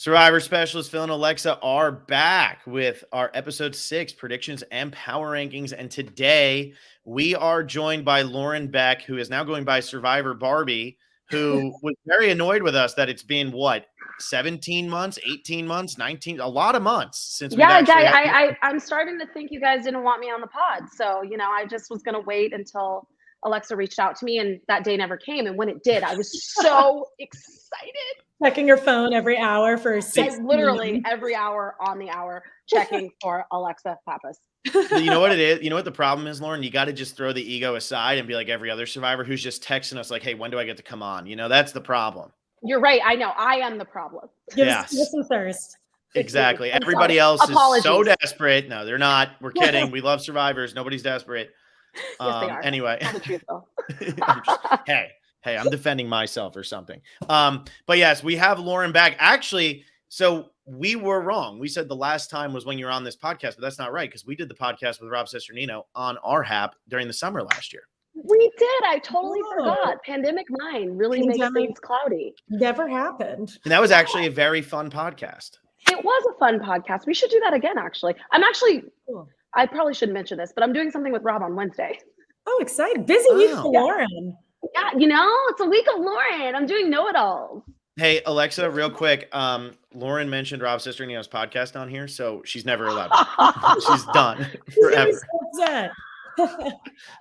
Survivor Specialist Phil and Alexa are back with our episode 6 predictions and power rankings. And today we are joined by Lauren Beck, who is now going by Survivor Barbie, who was very annoyed with us that it's been 17 months, 18 months, 19, a lot of months since we I'm starting to think you guys didn't want me on the pod. So, I just was going to wait until Alexa reached out to me, and that day never came. And when it did, I was so excited. Checking your phone every hour for 6 literally every hour on the hour checking for Alexa Pappas. You know what it is? You know what the problem is, Lauren? You got to just throw the ego aside and be like every other survivor who's just texting us like, hey, when do I get to come on? That's the problem. You're right. I know. I am the problem. Yes. Give us some thirst. Exactly. Everybody else is so desperate. No, they're not. We're kidding. We love survivors. Nobody's desperate. Yes, they are. Anyway. Tell the truth, though. Hey, I'm defending myself or something. But yes, we have Lauren back. Actually, so we were wrong. We said the last time was when you were on this podcast, but that's not right because we did the podcast with Rob Cesternino on our HAP during the summer last year. We did. I totally forgot. Pandemic mind really makes things cloudy. Never happened. And that was actually a very fun podcast. It was a fun podcast. We should do that again, actually. I probably shouldn't mention this, but I'm doing something with Rob on Wednesday. Oh, exciting. Busy week for Lauren. Yeah, it's a week of Lauren. I'm doing know-it-alls. Hey, Alexa, real quick. Lauren mentioned Rob Cesternino's podcast on here, so she's never allowed. She's done forever.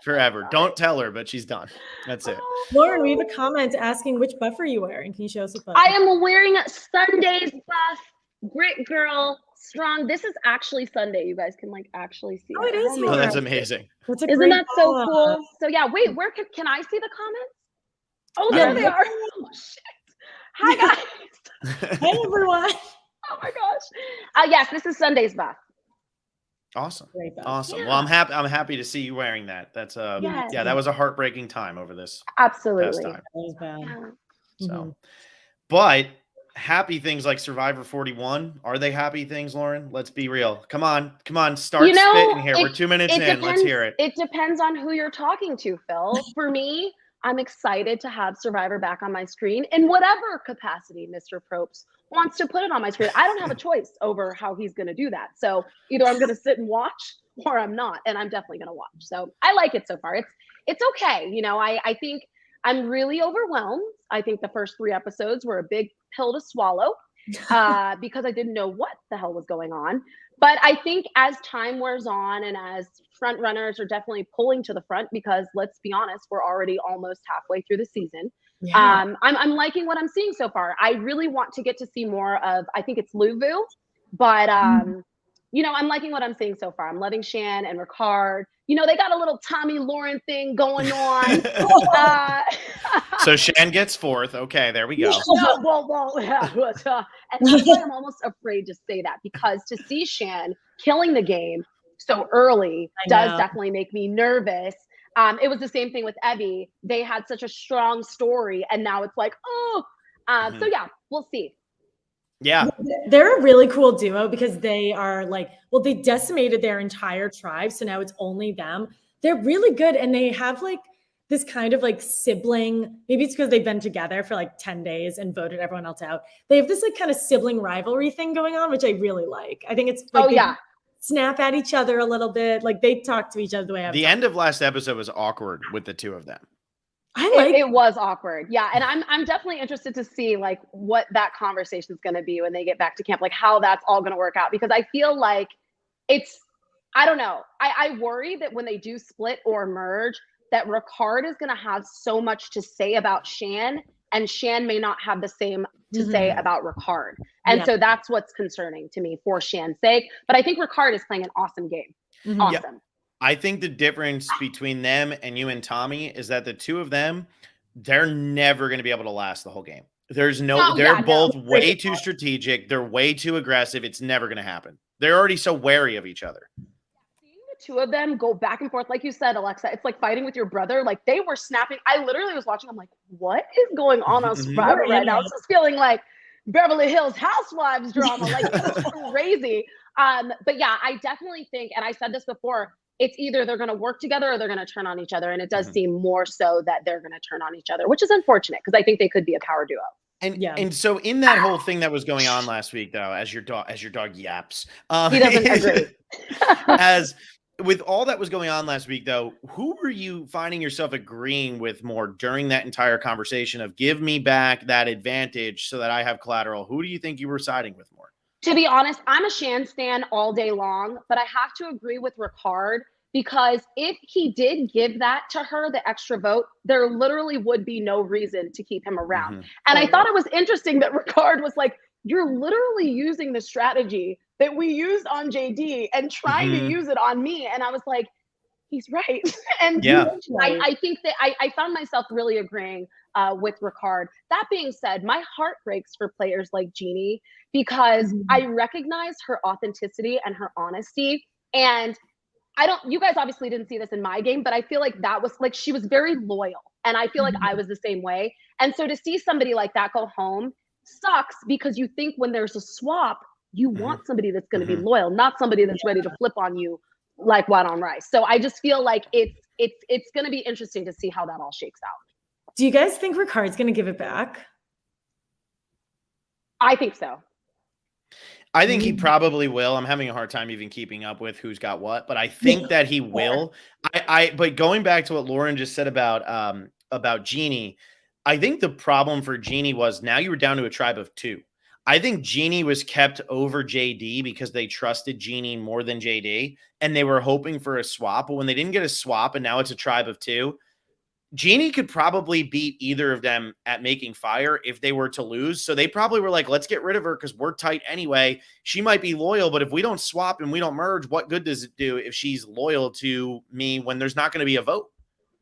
Forever. Don't tell her, but she's done. That's it. Lauren, we have a comment asking which buff are you wearing? Can you show us a buff? I am wearing Sunday's buff. Grit girl. Strong. This is actually Sunday. You guys can actually see. Oh, it is. Oh, that's amazing. Isn't that so cool? So yeah, wait, where can I see the comments? Oh, there they are. Oh shit. Hi guys. Hey everyone. Oh my gosh. Yes, this is Sunday's buff. Awesome. Awesome. Yeah. Well, I'm happy to see you wearing that. That's that was a heartbreaking time over this. Absolutely. Past time. That was bad. Yeah. So, but happy things like Survivor 41. Are they happy things, Lauren? Let's be real. Come on. Start spitting here. We're 2 minutes in. Let's hear it. It depends on who you're talking to, Phil. For me, I'm excited to have Survivor back on my screen in whatever capacity Mr. Probst wants to put it on my screen. I don't have a choice over how he's going to do that. So either I'm going to sit and watch or I'm not, and I'm definitely going to watch. So I like it so far. It's okay. I think I'm really overwhelmed. I think the first 3 episodes were a big pill to swallow because I didn't know what the hell was going on. But I think as time wears on and as front runners are definitely pulling to the front, because let's be honest, we're already almost halfway through the season. Yeah. I'm liking what I'm seeing so far. I really want to get to see more of, I think it's Luvu, but I'm liking what I'm seeing so far. I'm loving Shan and Ricard. They got a little Tommy Lauren thing going on. So Shan gets 4th. Okay, there we go. And that's why I'm almost afraid to say that, because to see Shan killing the game so early does definitely make me nervous. It was the same thing with Evie. They had such a strong story, and now it's like, so yeah, we'll see. Yeah. They're a really cool duo because they are they decimated their entire tribe. So now it's only them. They're really good. And they have this kind of sibling, maybe it's because they've been together for 10 days and voted everyone else out. They have this kind of sibling rivalry thing going on, which I really like. I think it's snap at each other a little bit. They talk to each other the way the end of last episode was awkward with the 2 of them. It was awkward. Yeah. And I'm definitely interested to see what that conversation is going to be when they get back to camp, how that's all going to work out, because I feel like I don't know. I worry that when they do split or merge, that Ricard is going to have so much to say about Shan, and Shan may not have the same to say about Ricard. And so that's what's concerning to me for Shan's sake. But I think Ricard is playing an awesome game. Mm-hmm. Awesome. Yeah. I think the difference between them and you and Tommy is that the 2 of them, they're never going to be able to last the whole game. They're both way too strategic. They're way too aggressive. It's never going to happen. They're already so wary of each other. Seeing the 2 of them go back and forth, like you said, Alexa, it's like fighting with your brother. They were snapping. I literally was watching. I'm like, what is going on Survivor right now? It's just feeling like Beverly Hills Housewives drama. It's crazy. But yeah, I definitely think, and I said this before, it's either they're going to work together or they're going to turn on each other. And it does seem more so that they're going to turn on each other, which is unfortunate because I think they could be a power duo. And so in that whole thing that was going on last week, though, as your dog yaps, He doesn't agree. as with all that was going on last week, though, who were you finding yourself agreeing with more during that entire conversation of give me back that advantage so that I have collateral? Who do you think you were siding with more? To be honest, I'm a Shan stan all day long, but I have to agree with Ricard because if he did give that to her, the extra vote, there literally would be no reason to keep him around. Mm-hmm. And I thought it was interesting that Ricard was like, you're literally using the strategy that we used on JD and trying to use it on me. And I was like, he's right. And yeah, I think that I found myself really agreeing with Ricard. That being said, my heart breaks for players like Jeannie because I recognize her authenticity and her honesty. And you guys obviously didn't see this in my game, but I feel like that was like, she was very loyal. And I feel like I was the same way. And so to see somebody like that go home sucks because you think when there's a swap, you want somebody that's going to be loyal, not somebody that's ready to flip on you like white on rice. So I just feel like it's going to be interesting to see how that all shakes out. Do you guys think Ricard's going to give it back? I think so. I think he probably will. I'm having a hard time even keeping up with who's got what, but I think that he will. But going back to what Lauren just said about Jeannie, I think the problem for Jeannie was now you were down to a tribe of 2. I think Jeannie was kept over JD because they trusted Jeannie more than JD, and they were hoping for a swap. But when they didn't get a swap, and now it's a tribe of 2, Jeannie could probably beat either of them at making fire if they were to lose. So they probably were like, let's get rid of her because we're tight anyway. She might be loyal, but if we don't swap and we don't merge, what good does it do if she's loyal to me when there's not going to be a vote?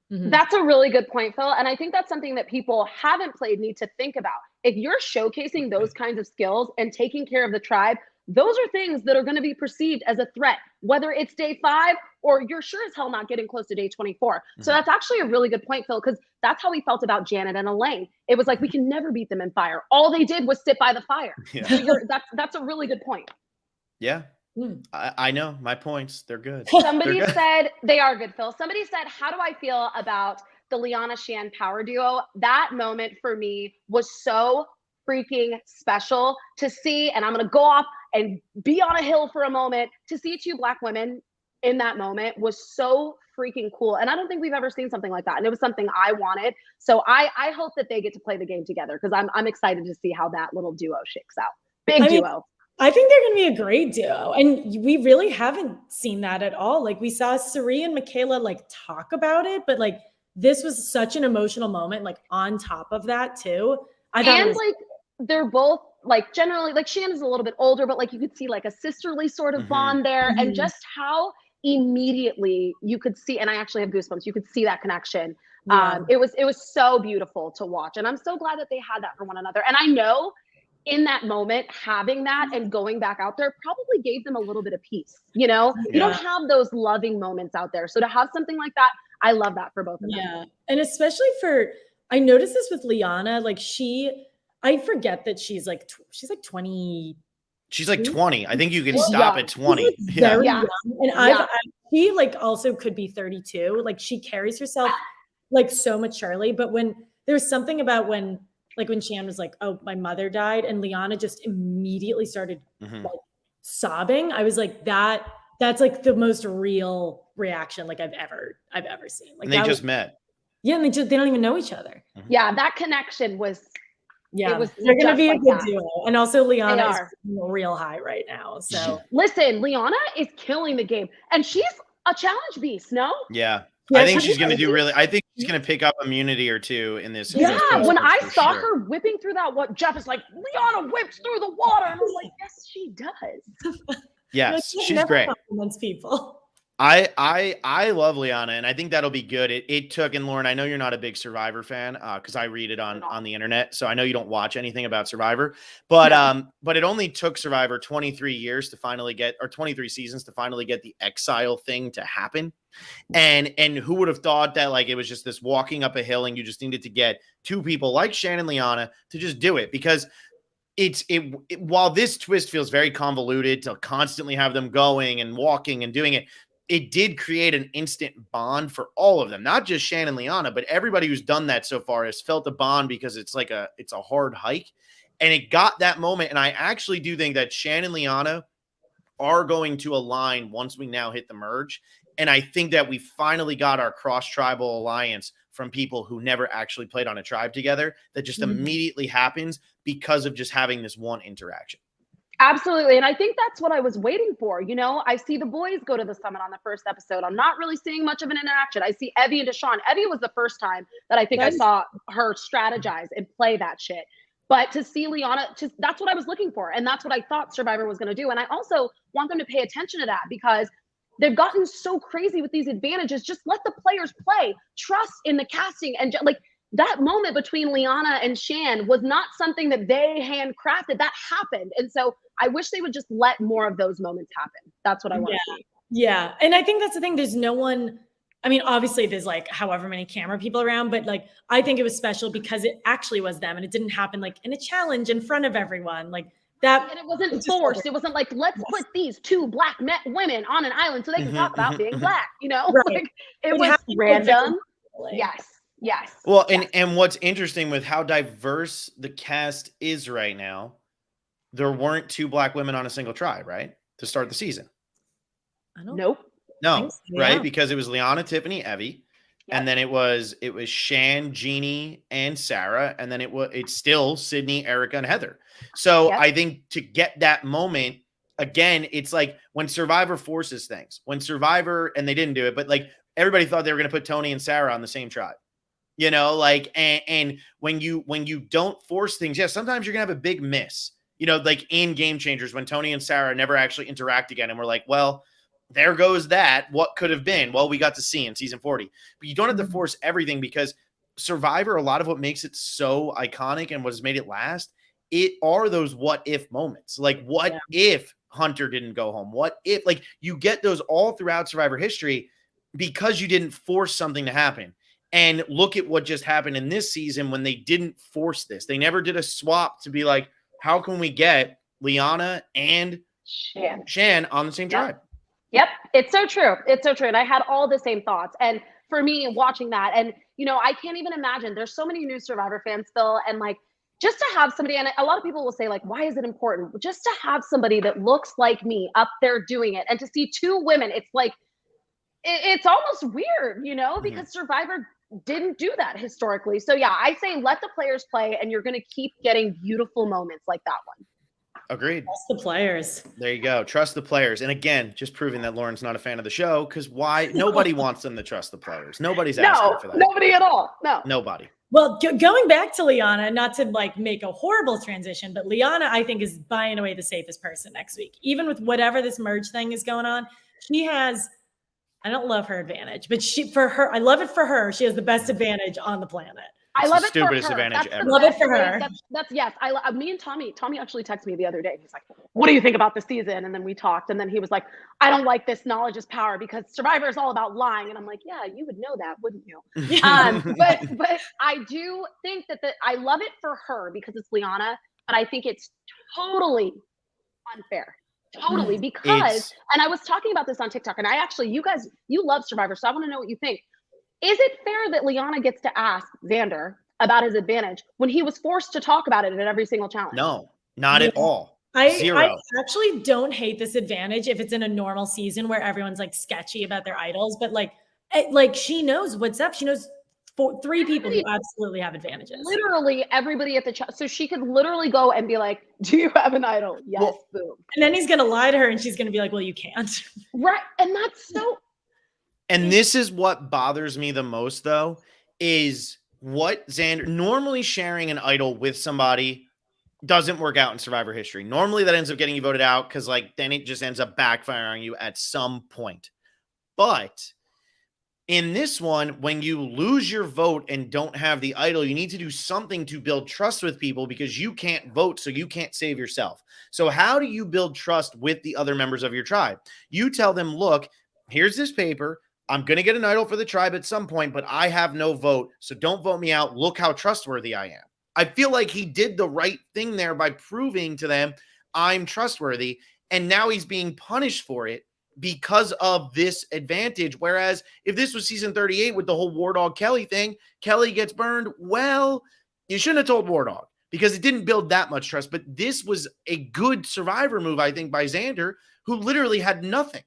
That's a really good point, Phil. And I think that's something that people haven't played need to think about. If you're showcasing those kinds of skills and taking care of the tribe, those are things that are going to be perceived as a threat, whether it's day 5 or you're sure as hell not getting close to day 24. So that's actually a really good point, Phil, because that's how we felt about Janet and Elaine. It was like, we can never beat them in fire. All they did was sit by the fire. Yeah. So that's a really good point. Yeah. I know my points. They're good. Somebody said they are good, Phil. Somebody said, how do I feel about the Liana Shan power duo? That moment for me was so freaking special to see. And I'm going to go off and be on a hill for a moment. To see 2 Black women in that moment was so freaking cool. And I don't think we've ever seen something like that. And it was something I wanted. So I hope that they get to play the game together because I'm excited to see how that little duo shakes out. Big duo. I think they're going to be a great duo. And we really haven't seen that at all. Like we saw Sari and Michaela like talk about it, but like this was such an emotional moment, like on top of that too. I thought like they're both like generally like Shan is a little bit older, but like you could see like a sisterly sort of bond there and just how immediately you could see, and I actually have goosebumps, you could see that connection. It was so beautiful to watch. And I'm so glad that they had that for one another. And I know in that moment, having that and going back out there probably gave them a little bit of peace. You know, you don't have those loving moments out there. So to have something like that, I love that for both of them. Yeah. And especially I noticed this with Liana, like I forget that she's like 20. She's like 20. I think you can stop at 20. Very young. And she like also could be 32. Like she carries herself like so maturely. But when there's something about when Shan was like, oh, my mother died, and Liana just immediately started like sobbing. I was like, that's like the most real reaction like I've ever seen. Like, and they just met. Yeah, and they don't even know each other. Yeah, that connection was. Yeah, they're gonna be a good duo, and also Liana is real high right now. So listen, Liana is killing the game, and she's a challenge beast. No. Yeah. I think she's going to do really. I think she's going to pick up immunity or 2 in this. Yeah, when I saw her whipping through that, what Jeff is like, Liana whips through the water, and I'm like, yes, she does. Yes, she's great. Compliments people. I love Liana, and I think that'll be good. It took, and Lauren, I know you're not a big Survivor fan because I read it on the internet, so I know you don't watch anything about Survivor, but it only took Survivor 23 years to finally get, or 23 seasons to finally get the exile thing to happen. And who would have thought that like it was just this walking up a hill and you just needed to get 2 people like Shan and Liana to just do it, because while this twist feels very convoluted to constantly have them going and walking and doing it, it did create an instant bond for all of them, not just Shan and Liana, but everybody who's done that so far has felt a bond because it's a hard hike. And it got that moment. And I actually do think that Shan and Liana are going to align once we now hit the merge. And I think that we finally got our cross-tribal alliance from people who never actually played on a tribe together that just immediately happens because of just having this one interaction. Absolutely. And I think that's what I was waiting for. You know, I see the boys go to the summit on the first episode. I'm not really seeing much of an interaction. I see Evie and Deshawn. Evie was the first time that I think I saw her strategize and play that shit. But to see Liana, that's what I was looking for. And that's what I thought Survivor was going to do. And I also want them to pay attention to that because they've gotten so crazy with these advantages. Just let the players play. Trust in the casting. And like that moment between Liana and Shan was not something that they handcrafted. That happened. And so I wish they would just let more of those moments happen. That's what I want to see. Yeah. And I think that's the thing. There's no one, I mean, obviously there's like however many camera people around, but like, I think it was special because it actually was them and it didn't happen like in a challenge in front of everyone. Like that. And it wasn't forced. It wasn't like, let's put these two black women on an island so they can talk about being black, you know, like it was random. Yes. Yes. Well, and what's interesting with how diverse the cast is right now, there weren't two black women on a single tribe, right? To start the season. Nope. No, right? Because it was Liana, Tiffany, Evie, and then it was Shan, Jeannie, and Sarah, and then it's still Sydney, Erica, and Heather. So I think to get that moment again, it's like when Survivor forces things. When Survivor, and they didn't do it, but like everybody thought they were going to put Tony and Sarah on the same tribe. You know, like and when you don't force things, sometimes you're gonna have a big miss. You know, like in Game Changers when Tony and Sarah never actually interact again, and we're like, well, there goes that. What could have been? Well, we got to see in season 40. But you don't have to force everything because Survivor, a lot of what makes it so iconic and what has made it last, it are those what if moments. Like, what if Hunter didn't go home? What if, like, you get those all throughout Survivor history because you didn't force something to happen. And look at what just happened in this season when they didn't force this. They never did a swap to be like, how can we get Liana and Shan on the same tribe? Yep. It's so true. It's so true. And I had all the same thoughts. And for me, watching that, and, you know, I can't even imagine. There's so many new Survivor fans, Phil, and like, just to have somebody, and a lot of people will say, like, why is it important? Just to have somebody that looks like me up there doing it, and to see two women, it's like, it's almost weird, you know, because Survivor didn't do that historically. So yeah, I say let the players play, and you're going to keep getting beautiful moments like that one. Agreed. Trust the players. There you go. Trust the players. And again, just proving that Lauren's not a fan of the show, because why? Nobody wants them to trust the players. Nobody's asking for that. Nobody at all. No. Nobody. Well, going back to Liana, not to like make a horrible transition, but Liana, I think, is by and away the safest person next week. Even with whatever this merge thing is going on, she has, I don't love her advantage, but I love it for her. She has the best advantage on the planet. I love it stupidest for her. advantage ever. Love it for her. That's yes. Me and Tommy actually texted me the other day. He's like, what do you think about the season? And then we talked, and then he was like, I don't like this knowledge is power because Survivor is all about lying. And I'm like, yeah, you would know that, wouldn't you? But I do think that I love it for her because it's Liana, but I think it's totally unfair. Totally, because, and I was talking about this on TikTok, and you guys, you love Survivor, so I want to know what you think. Is it fair that Liana gets to ask Xander about his advantage when he was forced to talk about it in every single challenge? No, not at all. Zero. I actually don't hate this advantage if it's in a normal season where everyone's like sketchy about their idols, but like she knows what's up. She knows three people who absolutely have advantages. Literally everybody at the so she could literally go and be like, do you have an idol? Yes, boom. And then he's going to lie to her and she's going to be like, well, you can't. Right. And that's so. And this is what bothers me the most, though, is what Xander normally sharing an idol with somebody doesn't work out in Survivor history. Normally that ends up getting you voted out because like then it just ends up backfiring on you at some point. But in this one, when you lose your vote and don't have the idol, you need to do something to build trust with people because you can't vote, so you can't save yourself. So how do you build trust with the other members of your tribe? You tell them, look, here's this paper. I'm going to get an idol for the tribe at some point, but I have no vote, so don't vote me out. Look how trustworthy I am. I feel like he did the right thing there by proving to them I'm trustworthy, and now he's being punished for it because of this advantage. Whereas if this was season 38 with the whole War Dog Kelly thing, Kelly gets burned. Well, you shouldn't have told War Dog because it didn't build that much trust. But this was a good Survivor move, I think, by Xander, who literally had nothing.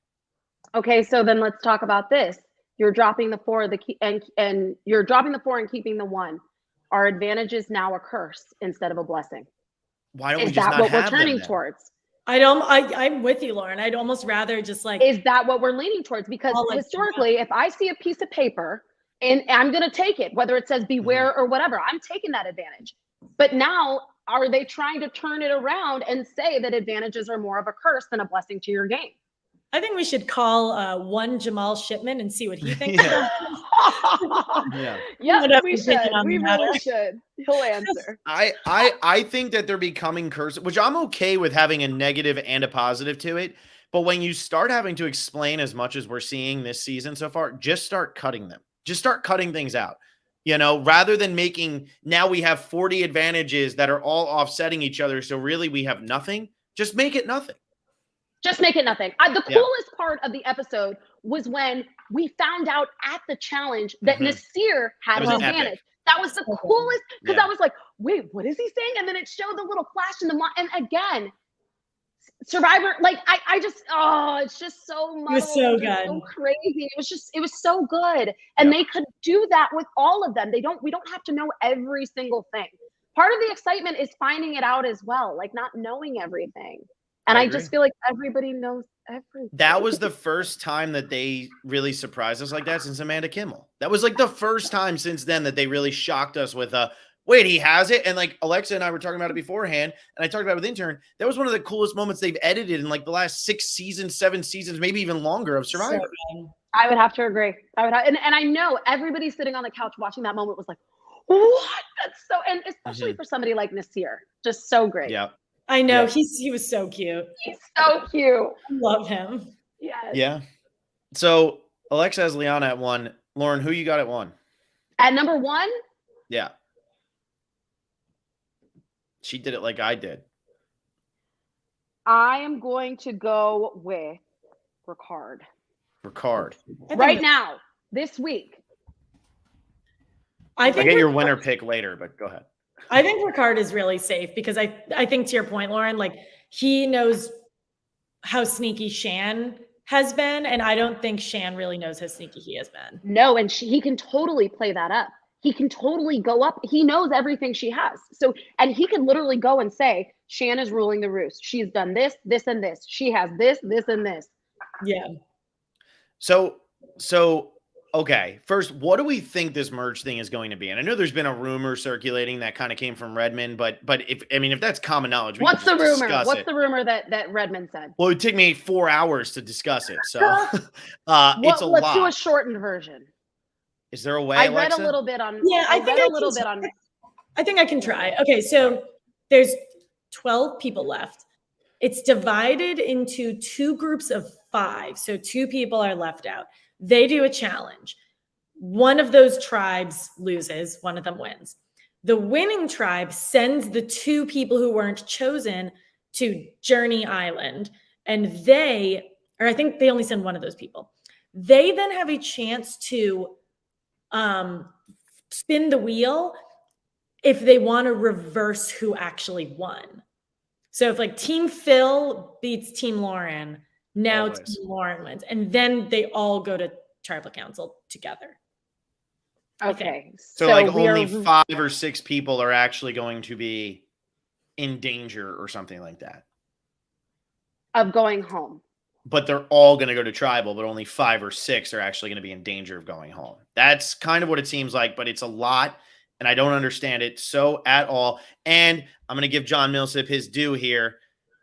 Okay, so then let's talk about this. You're dropping the 4 and you're dropping the 4 and keeping the 1. Our advantage is now a curse instead of a blessing. Why don't is we just that not what have we're turning them then? towards? I'm with you, Lauren. I'd almost rather just like. Is that what we're leaning towards? Because historically, if I see a piece of paper and I'm going to take it, whether it says beware or whatever, I'm taking that advantage. But now, are they trying to turn it around and say that advantages are more of a curse than a blessing to your game? I think we should call one Jamal Shipman and see what he thinks. Yeah, we should. We really should. He'll answer. I think that they're becoming cursed, which I'm okay with having a negative and a positive to it. But when you start having to explain as much as we're seeing this season so far, just start cutting them. Just start cutting things out. You know, rather than making, now we have 40 advantages that are all offsetting each other. So really we have nothing. Just make it nothing. Just make it nothing. The coolest part of the episode was when we found out at the challenge that Naseer had an advantage. Epic. That was the coolest, because I was like, wait, what is he saying? And then it showed the little flash in the and again, Survivor, like I just, it's just so much. It was so good. So crazy. It was so good. And they could do that with all of them. We don't have to know every single thing. Part of the excitement is finding it out as well, like not knowing everything. And I just feel like everybody knows everything. That was the first time that they really surprised us like that since Amanda Kimmel. That was like the first time since then that they really shocked us with wait, he has it? And like Alexa and I were talking about it beforehand, and I talked about it with Intern. That was one of the coolest moments they've edited in like the last 6 seasons, 7 seasons, maybe even longer of Survivor. I would have to agree. And I know everybody sitting on the couch watching that moment was like, what? That's so, and especially for somebody like Naseer, just so great. Yeah. I know. He was so cute. He's so cute. I love him. Yes. Yeah. So Alexa has Liana at 1. Lauren, who you got at 1? At number 1? Yeah. She did it like I did. I am going to go with Ricard. Right now, this week. I think I'll get your winner pick later, but go ahead. I think Ricard is really safe because I think, to your point, Lauren, like he knows how sneaky Shan has been, and I don't think Shan really knows how sneaky he has been. No, and he can totally play that up. He can totally go up. He knows everything she has. So, and he can literally go and say, Shan is ruling the roost. She's done this, this, and this. She has this, this, and this. Yeah. So okay, first, what do we think this merge thing is going to be? And I know there's been a rumor circulating that kind of came from Redmond, but if that's common knowledge, what's the rumor? What's the rumor that Redmond said? Well, it would take me 4 hours to discuss it, so it's a lot. Let's do a shortened version. Is there a way? I Alexa? read a little bit on. Yeah, I think I can try. Okay, so there's 12 people left. It's divided into 2 groups of 5, so 2 people are left out. They do a challenge. One of those tribes loses, one of them wins. The winning tribe sends the 2 people who weren't chosen to Journey Island, and I think they only send one of those people. They then have a chance to spin the wheel if they want to reverse who actually won. So if like Team Phil beats Team Lauren, now Team Lauren wins, and then they all go to tribal council together. Okay. So like only 5 or 6 people are actually going to be in danger or something like that. Of going home. But they're all going to go to tribal, but only 5 or 6 are actually going to be in danger of going home. That's kind of what it seems like, but it's a lot, and I don't understand it so at all. And I'm going to give John Millsap his due here.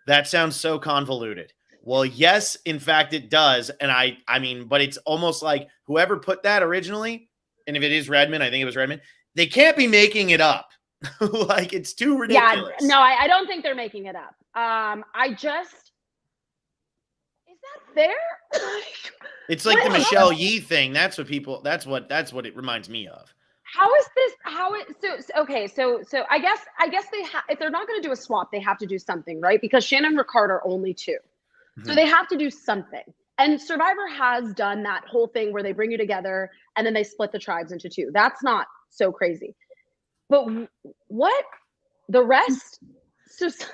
That sounds so convoluted. Well, yes, in fact, it does. And I mean, but it's almost like whoever put that originally, and if it is Redmond, I think it was Redmond, they can't be making it up. Like, it's too ridiculous. Yeah, no, I don't think they're making it up. Is that fair? It's like the Michelle Yee thing. That's what it reminds me of. How is this? So I guess if they're not going to do a swap, they have to do something, right? Because Shan and Ricard are only 2. So they have to do something. And Survivor has done that whole thing where they bring you together and then they split the tribes into two. That's not so crazy. But what the rest? It's just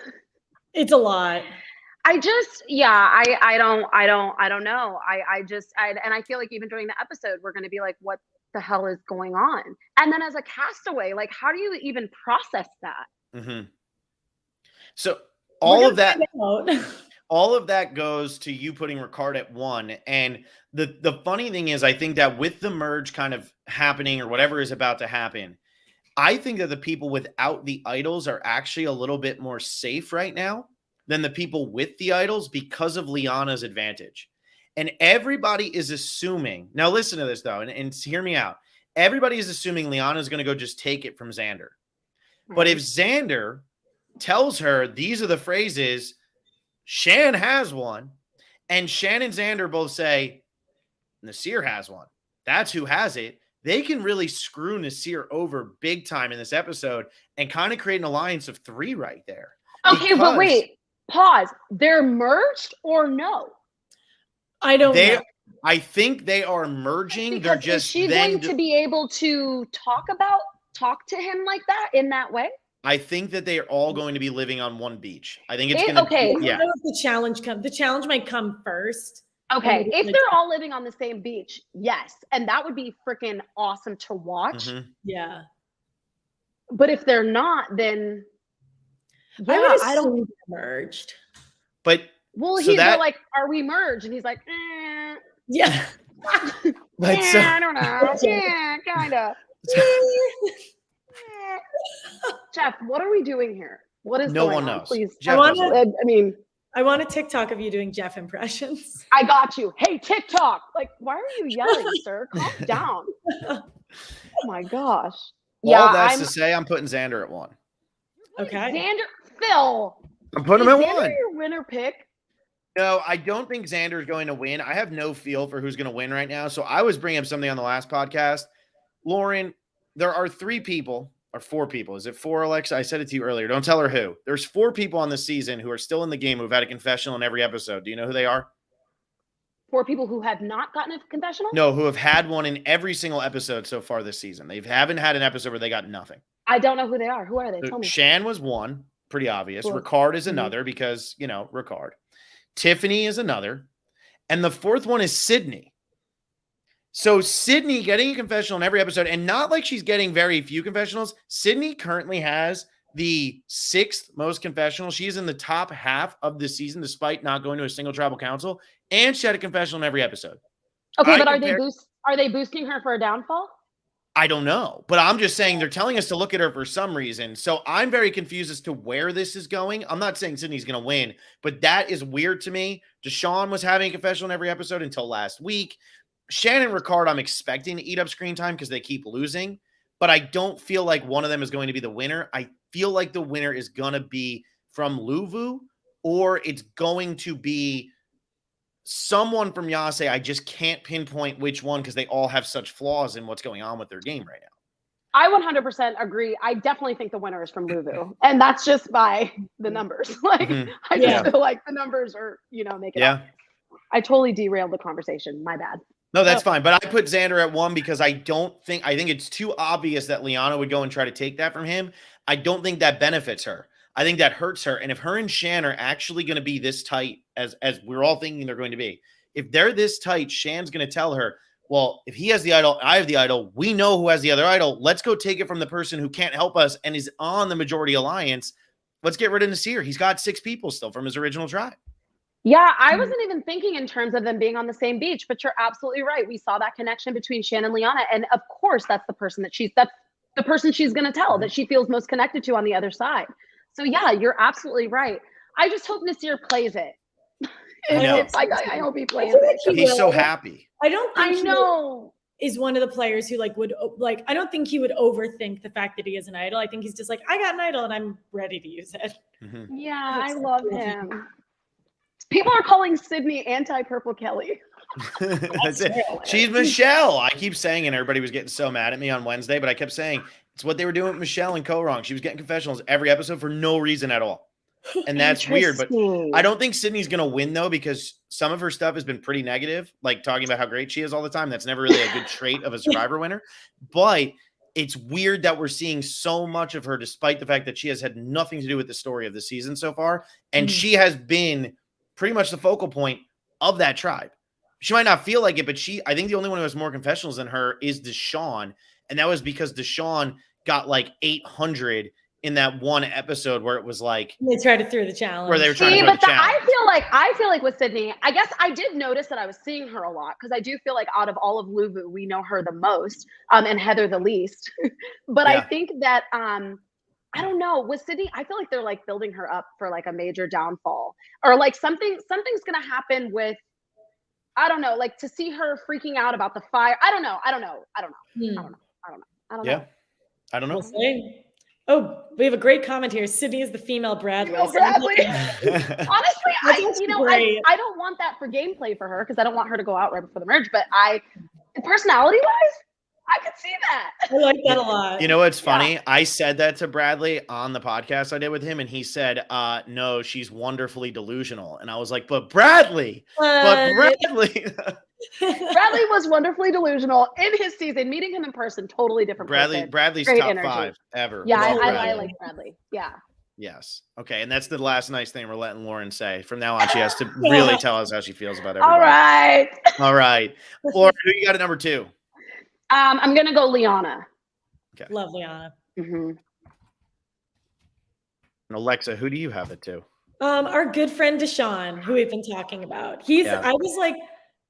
It's a lot. I don't know. And I feel like even during the episode, we're going to be like, what the hell is going on? And then as a castaway, like, how do you even process that? Mm-hmm. So all of that goes to you putting Ricard at 1. And the funny thing is, I think that with the merge kind of happening or whatever is about to happen, I think that the people without the idols are actually a little bit more safe right now than the people with the idols because of Liana's advantage. And everybody is assuming, now listen to this though, and hear me out. Everybody is assuming Liana is going to go just take it from Xander. Right. But if Xander tells her these are the phrases, Shan has one, and Shan and Xander both say, Naseer has one. That's who has it. They can really screw Naseer over big time in this episode and kind of create an alliance of 3 right there. Okay, but wait, pause. They're merged or no? I don't know. I think they are merging. Because they're just is she going to be able to talk to him like that in that way? I think that they are all going to be living on one beach. I think it's going to okay. Yeah. I don't know if the challenge might come first. Okay, if they're all living on the same beach, yes, and that would be freaking awesome to watch. Mm-hmm. Yeah. But if they're not, then I don't merged. But they're like, "Are we merged?" And he's like, "Yeah, I don't know, yeah, kind of." Jeff, what are we doing here? What is no going one on? knows? Please, Jeff I want a TikTok of you doing Jeff impressions. I got you. Hey, TikTok. Like, why are you yelling, sir? Calm down. Oh my gosh. All that's to say, I'm putting Xander at 1. Okay. Phil. I'm putting him at Xander 1. Your winner pick? No, I don't think Xander is going to win. I have no feel for who's going to win right now. So I was bringing up something on the last podcast. Lauren, there are 3 people. Or 4 people. Is it 4, Alexa? I said it to you earlier. Don't tell her who. There's 4 people on this season who are still in the game who've had a confessional in every episode. Do you know who they are? 4 people who have not gotten a confessional? No, who have had one in every single episode so far this season. They haven't had an episode where they got nothing. I don't know who they are. Who are they? Tell me. Shan was 1. Pretty obvious. Cool. Ricard is another because, Ricard. Tiffany is another. And the 4th one is Sydney. So Sydney getting a confessional in every episode, and not like she's getting very few confessionals. Sydney currently has the 6th most confessionals. She's in the top half of the season, despite not going to a single tribal council, and she had a confessional in every episode. Okay, but are they boosting her for a downfall? I don't know, but I'm just saying they're telling us to look at her for some reason. So I'm very confused as to where this is going. I'm not saying Sydney's going to win, but that is weird to me. Deshaun was having a confessional in every episode until last week. Shan and Ricard, I'm expecting to eat up screen time because they keep losing, but I don't feel like one of them is going to be the winner. I feel like the winner is going to be from Luvu, or it's going to be someone from Yase. I just can't pinpoint which one because they all have such flaws in what's going on with their game right now. I 100% agree. I definitely think the winner is from Luvu, and that's just by the numbers. Like, I just feel like the numbers are, make it up. I totally derailed the conversation. My bad. No, that's fine. But I put Xander at 1 because I think it's too obvious that Liana would go and try to take that from him. I don't think that benefits her. I think that hurts her. And if her and Shan are actually going to be this tight as we're all thinking they're going to be, if they're this tight, Shan's going to tell her, well, if he has the idol, I have the idol. We know who has the other idol. Let's go take it from the person who can't help us and is on the majority alliance. Let's get rid of Naseer. He's got 6 people still from his original tribe. Yeah, I wasn't even thinking in terms of them being on the same beach, but you're absolutely right. We saw that connection between Shan and Liana, and of course, that's the person she's going to tell that she feels most connected to on the other side. So yeah, you're absolutely right. I just hope Naseer plays it. I hope he plays it. He's so happy. I don't think I know. Is one of the players who I don't think he would overthink the fact that he is an idol. I think he's just like, I got an idol and I'm ready to use it. Mm-hmm. Yeah, I love him. People are calling Sydney anti-Purple Kelly. That's it. She's Michelle. I keep saying, and everybody was getting so mad at me on Wednesday, but I kept saying it's what they were doing with Michelle and Co-Wrong. She was getting confessionals every episode for no reason at all. And that's weird. But Interesting. I don't think Sydney's going to win, though, because some of her stuff has been pretty negative, like talking about how great she is all the time. That's never really a good trait of a Survivor winner. But it's weird that we're seeing so much of her, despite the fact that she has had nothing to do with the story of the season so far. And she has been pretty much the focal point of that tribe. She might not feel like it, but I think the only one who has more confessionals than her is Deshaun. And that was because Deshaun got like 800 in that one episode where it was like they tried to throw the challenge. Where they were trying to throw the challenge. I feel like with Sydney, I guess I did notice that I was seeing her a lot because I do feel like out of all of Luvu, we know her the most, and Heather the least. But I think that I don't know, with Sydney, I feel like they're like building her up for like a major downfall, or like something's gonna happen with, I don't know, like to see her freaking out about the fire. I don't know. Yeah, I don't know. We'll see. Oh, we have a great comment here. Sydney is the female Bradley. Honestly, I don't want that for gameplay for her because I don't want her to go out right before the merge. But personality-wise, I could see that. I like that a lot. You know what's funny? Yeah. I said that to Bradley on the podcast I did with him, and he said, no, she's wonderfully delusional. And I was like, but Bradley. Bradley was wonderfully delusional in his season. Meeting him in person, totally different person. Bradley's Great top energy. 5 ever. Yeah, I like Bradley. Yeah. Yes. Okay. And that's the last nice thing we're letting Lauren say. From now on, she has to really tell us how she feels about everybody. All right. Lauren, who you got at number 2? I'm going to go Liana. Okay. Love Liana. And Alexa, who do you have it to? Our good friend Deshaun, who we've been talking about.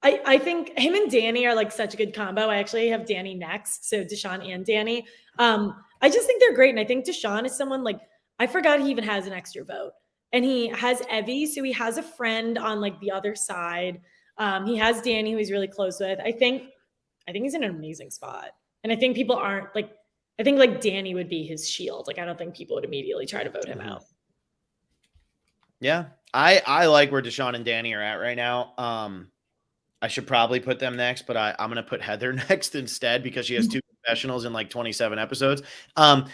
I think him and Danny are like such a good combo. I actually have Danny next. So Deshaun and Danny. I just think they're great. And I think Deshaun is someone like, I forgot he even has an extra vote. And he has Evie. So he has a friend on like the other side. He has Danny, who he's really close with. I think he's in an amazing spot. And I think people aren't like, I think like Danny would be his shield. Like, I don't think people would immediately try to vote him out. Yeah. I like where Deshaun and Danny are at right now. I should probably put them next, but I'm going to put Heather next instead because she has 2 confessionals in like 27 episodes.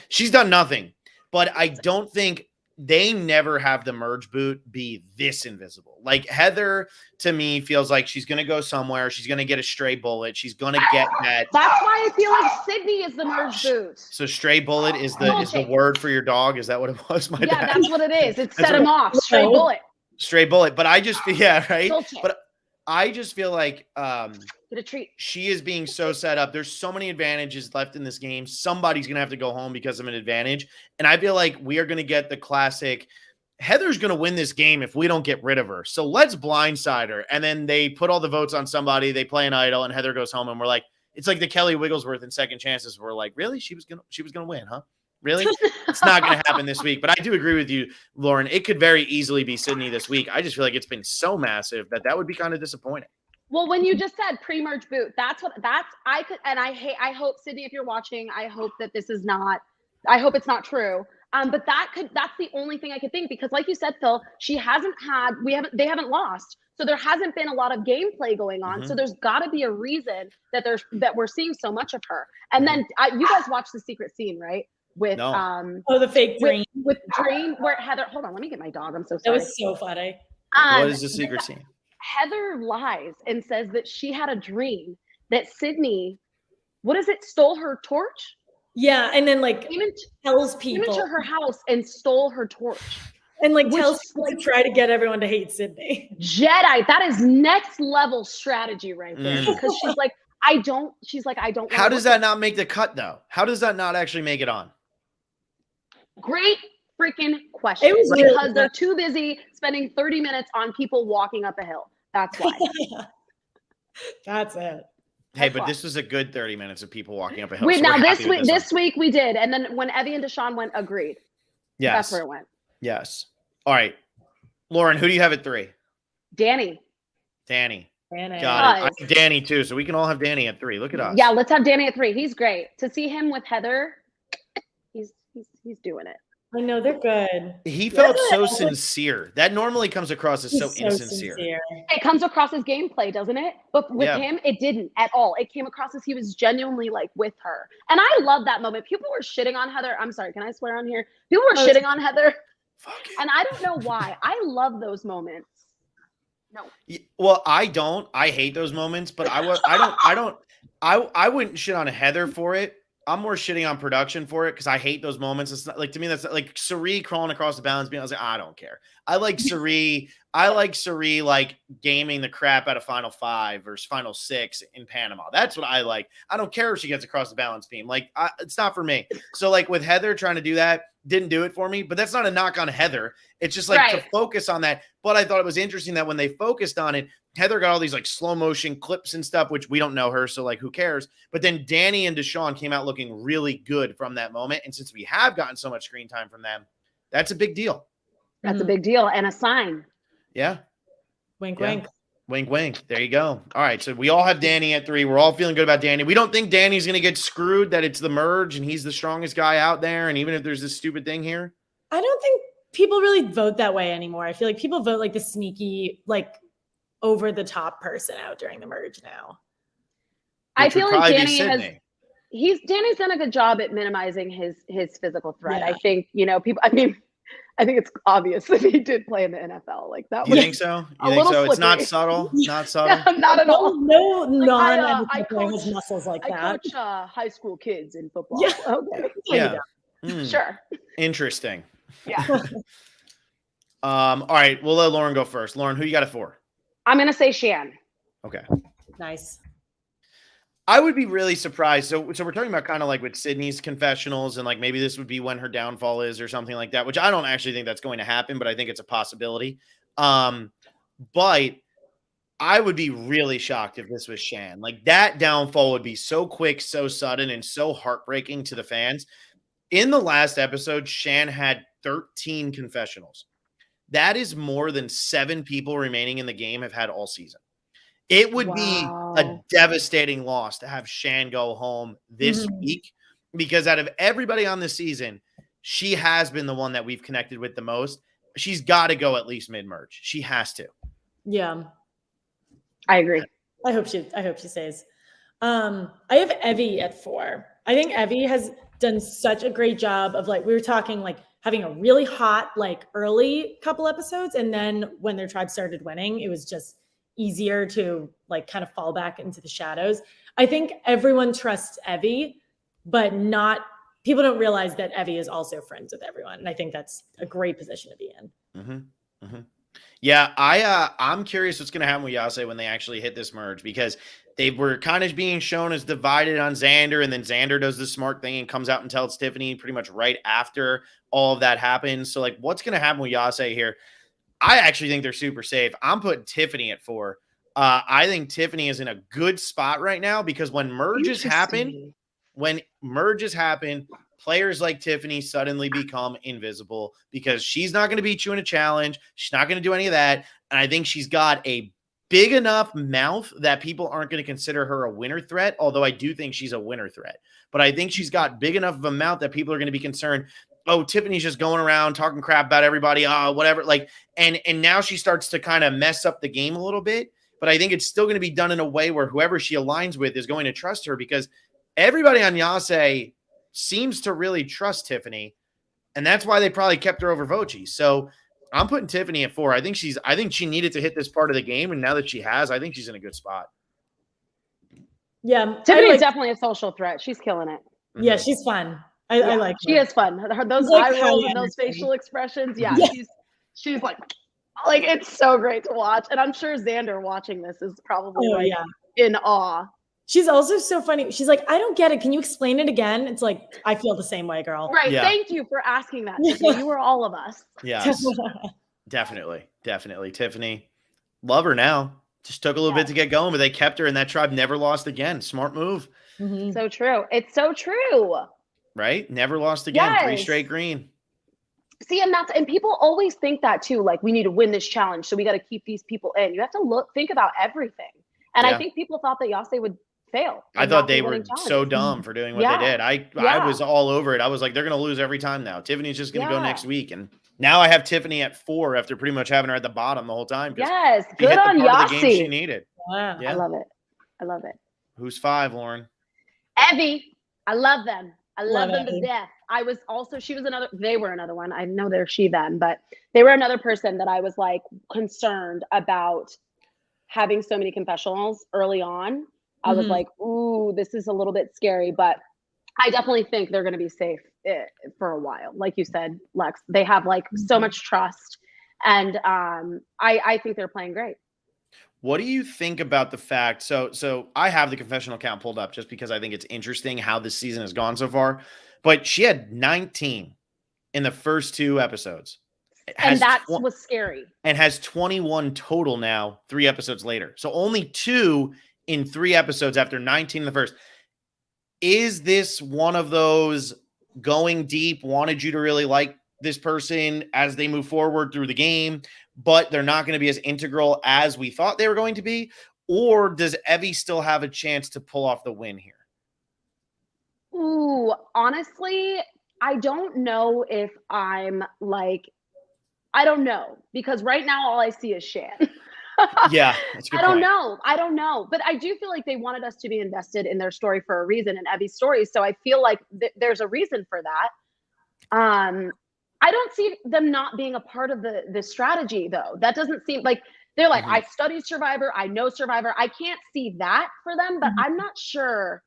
She's done nothing, but I don't think they never have the merge boot be this invisible. Like Heather, to me, feels like she's going to go somewhere. She's going to get a stray bullet. She's going to get that. That's why I feel like Sydney is the merge boot. So stray bullet is the word for your dog. Is that what it was? My bad. That's what it is. It set him off. Stray bullet. Stray bullet. But I just, right. But I just feel like get a treat. She is being so set up. There's so many advantages left in this game. Somebody's going to have to go home because of an advantage. And I feel like we are going to get the classic, Heather's going to win this game if we don't get rid of her. So let's blindside her. And then they put all the votes on somebody. They play an idol and Heather goes home and we're like, it's like the Kelly Wigglesworth in Second Chances. We're like, really? She was going to win, huh? Really? It's not going to happen this week. But I do agree with you, Lauren. It could very easily be Sydney this week. I just feel like it's been so massive that would be kind of disappointing. Well, when you just said pre-merge boot, I hope Sydney, if you're watching, I hope that I hope it's not true. But that's the only thing I could think, because like you said, Phil, they haven't lost. So there hasn't been a lot of gameplay going on. So there's got to be a reason that we're seeing so much of her. And then you guys watched the secret scene, right? With the fake dream with Dream, where Heather, hold on, let me get my dog. I'm so sorry. That was so funny. What is the secret scene? Heather lies and says that she had a dream that Sydney, stole her torch? Yeah, and then like tells people, came into her house and stole her torch. And like tells people to try to get everyone to hate Sydney. Jedi, that is next level strategy right there. Because she's like, I don't. How does that not make the cut though? How does that not actually make it on? Great freaking question. It was because they're too busy spending 30 minutes on people walking up a hill. That's why. That's it. Hey, but this was a good 30 minutes of people walking up a hill. Wait, now this week we did. And then when Evie and Deshaun went, agreed. Yes. That's where it went. Yes. All right. Lauren, who do you have at 3? Danny. Got it. I have Danny too, so we can all have Danny at 3. Look at us. Yeah, let's have Danny at 3. He's great. To see him with Heather, he's doing it. I know, they're good. He felt so sincere. That normally comes across as so insincere. It comes across as gameplay, doesn't it? But with him, it didn't at all. It came across as he was genuinely like with her. And I love that moment. People were shitting on Heather. I'm sorry, can I swear on here? People were shitting on Heather Fuck it. And I don't know why. I love those moments. No. Well, I don't. I hate those moments, but I wouldn't shit on Heather for it. I'm more shitting on production for it because I hate those moments. It's not like, to me, that's like Sari crawling across the balance beam. I was like, I don't care. I like Sari. I like Sari like gaming the crap out of Final 5 versus Final 6 in Panama. That's what I like. I don't care if she gets across the balance beam. Like, it's not for me. So like with Heather trying to do that, didn't do it for me. But that's not a knock on Heather. It's just like to focus on that. But I thought it was interesting that when they focused on it, Heather got all these like slow motion clips and stuff, which we don't know her. So like, who cares? But then Danny and Deshawn came out looking really good from that moment. And since we have gotten so much screen time from them, that's a big deal. That's a big deal and a sign. Yeah. Wink, wink. Wink, wink. There you go. All right. So we all have Danny at 3. We're all feeling good about Danny. We don't think Danny's going to get screwed, that it's the merge and he's the strongest guy out there. And even if there's this stupid thing here. I don't think people really vote that way anymore. I feel like people vote like the sneaky, like over the top person out during the merge now. I feel like Danny's done a good job at minimizing his physical threat. Yeah. I think, people, I think it's obvious that he did play in the NFL. Like that. You think so? You think so? It's not subtle. Not subtle. No, not at all. No, I coach muscles like that. I coach high school kids in football. Yeah. Okay. Yeah. Sure. Interesting. Yeah. All right. We'll let Lauren go first. Lauren, who you got it for? I'm gonna say Shan. Okay. Nice. I would be really surprised. So we're talking about kind of like with Sydney's confessionals and like maybe this would be when her downfall is or something like that, which I don't actually think that's going to happen, but I think it's a possibility. But I would be really shocked if this was Shan. Like that downfall would be so quick, so sudden, and so heartbreaking to the fans. In the last episode, Shan had 13 confessionals. That is more than 7 people remaining in the game have had all season. It would be a devastating loss to have Shan go home this week because out of everybody on this season, she has been the one that we've connected with the most. She's got to go at least mid-merge. She has to. Yeah. I agree. I hope she stays. I have Evie at 4. I think Evie has done such a great job of like, we were talking like having a really hot, like early couple episodes. And then when their tribe started winning, it was just easier to like kind of fall back into the shadows. I think everyone trusts Evie, but people don't realize that Evie is also friends with everyone. And I think that's a great position to be in. Yeah, I'm curious what's going to happen with Yase when they actually hit this merge because they were kind of being shown as divided on Xander, and then Xander does the smart thing and comes out and tells Tiffany pretty much right after all of that happens. So, like, what's going to happen with Yase here? I actually think they're super safe. I'm putting Tiffany at 4. I think Tiffany is in a good spot right now because when merges happen, players like Tiffany suddenly become invisible because she's not going to beat you in a challenge. She's not going to do any of that. And I think she's got a big enough mouth that people aren't going to consider her a winner threat, although I do think she's a winner threat. But I think she's got big enough of a mouth that people are going to be concerned, oh, Tiffany's just going around talking crap about everybody, whatever. Like, and now she starts to kind of mess up the game a little bit. But I think it's still going to be done in a way where whoever she aligns with is going to trust her because everybody on Yase seems to really trust Tiffany. And that's why they probably kept her over Vochi. So I'm putting Tiffany at 4. I think she needed to hit this part of the game. And now that she has, I think she's in a good spot. Yeah. Tiffany's definitely a social threat. She's killing it. Yeah, she's fun. I like her. She is fun. Those eye rolls and those facial expressions. Yeah. She's like it's so great to watch. And I'm sure Xander watching this is probably in awe. She's also so funny. She's like, I don't get it. Can you explain it again? It's like, I feel the same way, girl. Right. Yeah. Thank you for asking that. Tiffany. You were all of us. Yes. Definitely. Tiffany. Love her now. Just took a little bit to get going, but they kept her and that tribe never lost again. Smart move. So true. It's so true. Right? Never lost again. 3 straight green. See, and people always think that too. Like, we need to win this challenge, so we got to keep these people in. You have to think about everything. And I think people thought that Yase would fail. I thought they were so dumb for doing what they did. I was all over it. I was like, they're going to lose every time now. Tiffany's just going to go next week. And now I have Tiffany at 4 after pretty much having her at the bottom the whole time. Yes, good on Yase. She needed. Wow. Yeah. I love it. Who's 5, Lauren? Evie. I love them. I love them to death. They were another one. I know they're she, them, but they were another person that I was like concerned about having so many confessionals early on. I was like, ooh, this is a little bit scary, but I definitely think they're going to be safe for a while. Like you said, Lex, they have like so much trust, and I think they're playing great. What do you think about the fact? So I have the confessional count pulled up just because I think it's interesting how this season has gone so far. But she had 19 in the first 2 episodes. And that was scary. And has 21 total now, 3 episodes later. So only 2 in 3 episodes after 19 in the first. Is this one of those going deep, wanted you to really like this person as they move forward through the game, but they're not going to be as integral as we thought they were going to be? Or does Evie still have a chance to pull off the win here? Ooh, honestly, I don't know if I'm like, I don't know, because right now all I see is Shan. Yeah, that's a good I don't point. I don't know. But I do feel like they wanted us to be invested in their story for a reason, in Evie's story. So I feel like there's a reason for that. I don't see them not being a part of the strategy, though. That doesn't seem like they're like, I studied Survivor, I know Survivor. I can't see that for them, but I'm not sure.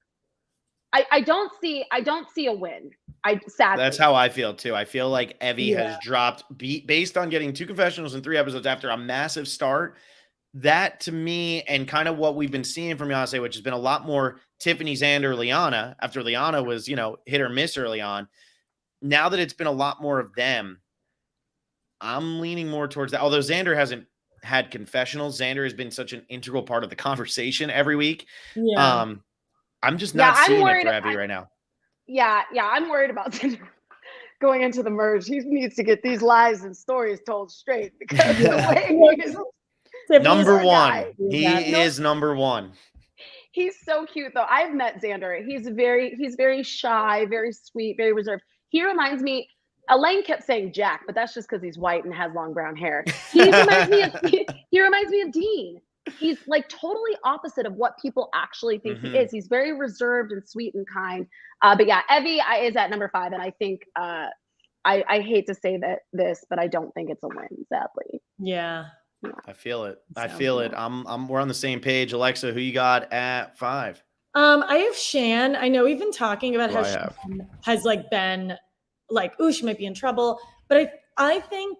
I don't see a win. Sadly. That's how I feel too. I feel like Evie has dropped based on getting 2 confessionals in 3 episodes after a massive start. That to me, and kind of what we've been seeing from Yase, which has been a lot more Tiffany, Xander, Liana, after Liana was, hit or miss early on. Now that it's been a lot more of them, I'm leaning more towards that. Although Xander hasn't had confessionals, Xander has been such an integral part of the conversation every week. Yeah. I'm just not seeing it for Evie right now. Yeah, I'm worried about Xander going into the merge. He needs to get these lies and stories told straight, because the way he is number one. He is number one. He's so cute though. I've met Xander. He's very shy, very sweet, very reserved. He reminds me, Elaine kept saying Jack, but that's just because he's white and has long brown hair. He reminds me of Dean. He's like totally opposite of what people actually think he is. He's very reserved and sweet and kind. But yeah, Evie is at number 5, and I think I hate to say this, but I don't think it's a win, sadly. Yeah. I feel it. We're on the same page. Alexa, who you got at 5? I have Shan. I know we've been talking about how Shan has like been like, ooh, she might be in trouble. But I think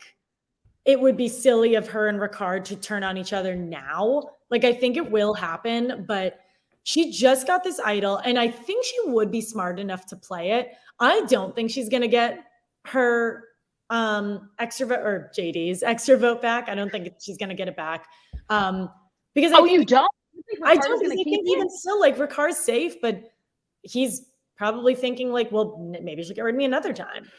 it would be silly of her and Ricard to turn on each other now. Like, I think it will happen, but she just got this idol, and I think she would be smart enough to play it. I don't think she's going to get her extra vote, or JD's extra vote back. I don't think she's going to get it back. Because you don't? I don't think even still, like, Ricard's safe, but he's probably thinking like, well, maybe she'll get rid of me another time.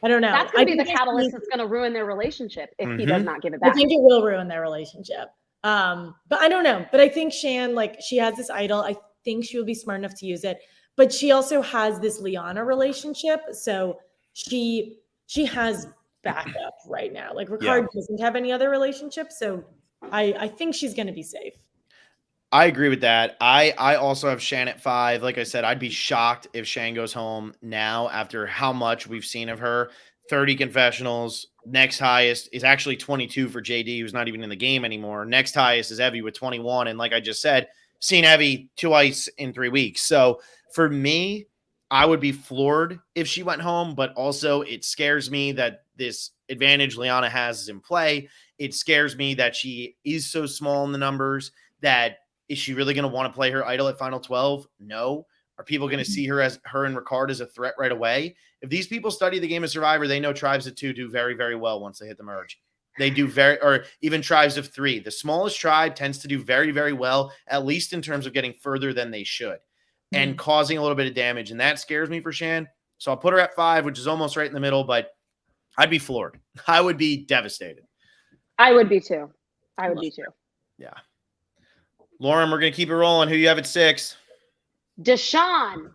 I don't know. That's going to be the catalyst that's going to ruin their relationship if he does not give it back. I think it will ruin their relationship. But I don't know. But I think Shan, like, she has this idol. I think she will be smart enough to use it. But she also has this Liana relationship. So she has backup right now. Like, Ricard doesn't have any other relationship. So I think she's going to be safe. I agree with that. I also have Shan at 5. Like I said, I'd be shocked if Shan goes home now after how much we've seen of her. 30 confessionals. Next highest is actually 22 for JD, who's not even in the game anymore. Next highest is Evie with 21. And like I just said, seen Evie twice in 3 weeks. So for me, I would be floored if she went home, but also it scares me that this advantage Liana has is in play. It scares me that she is so small in the numbers that is she really going to want to play her idol at Final 12? No. Are people going to see her and Ricard as a threat right away? If these people study the game of Survivor, they know tribes of 2 do very, very well once they hit the merge. They do or even tribes of 3. The smallest tribe tends to do very, very well, at least in terms of getting further than they should and causing a little bit of damage. And that scares me for Shan. So I'll put her at 5, which is almost right in the middle, but I'd be floored. I would be devastated. I would be too. Yeah. Lauren, we're going to keep it rolling. Who you have at 6? Deshawn.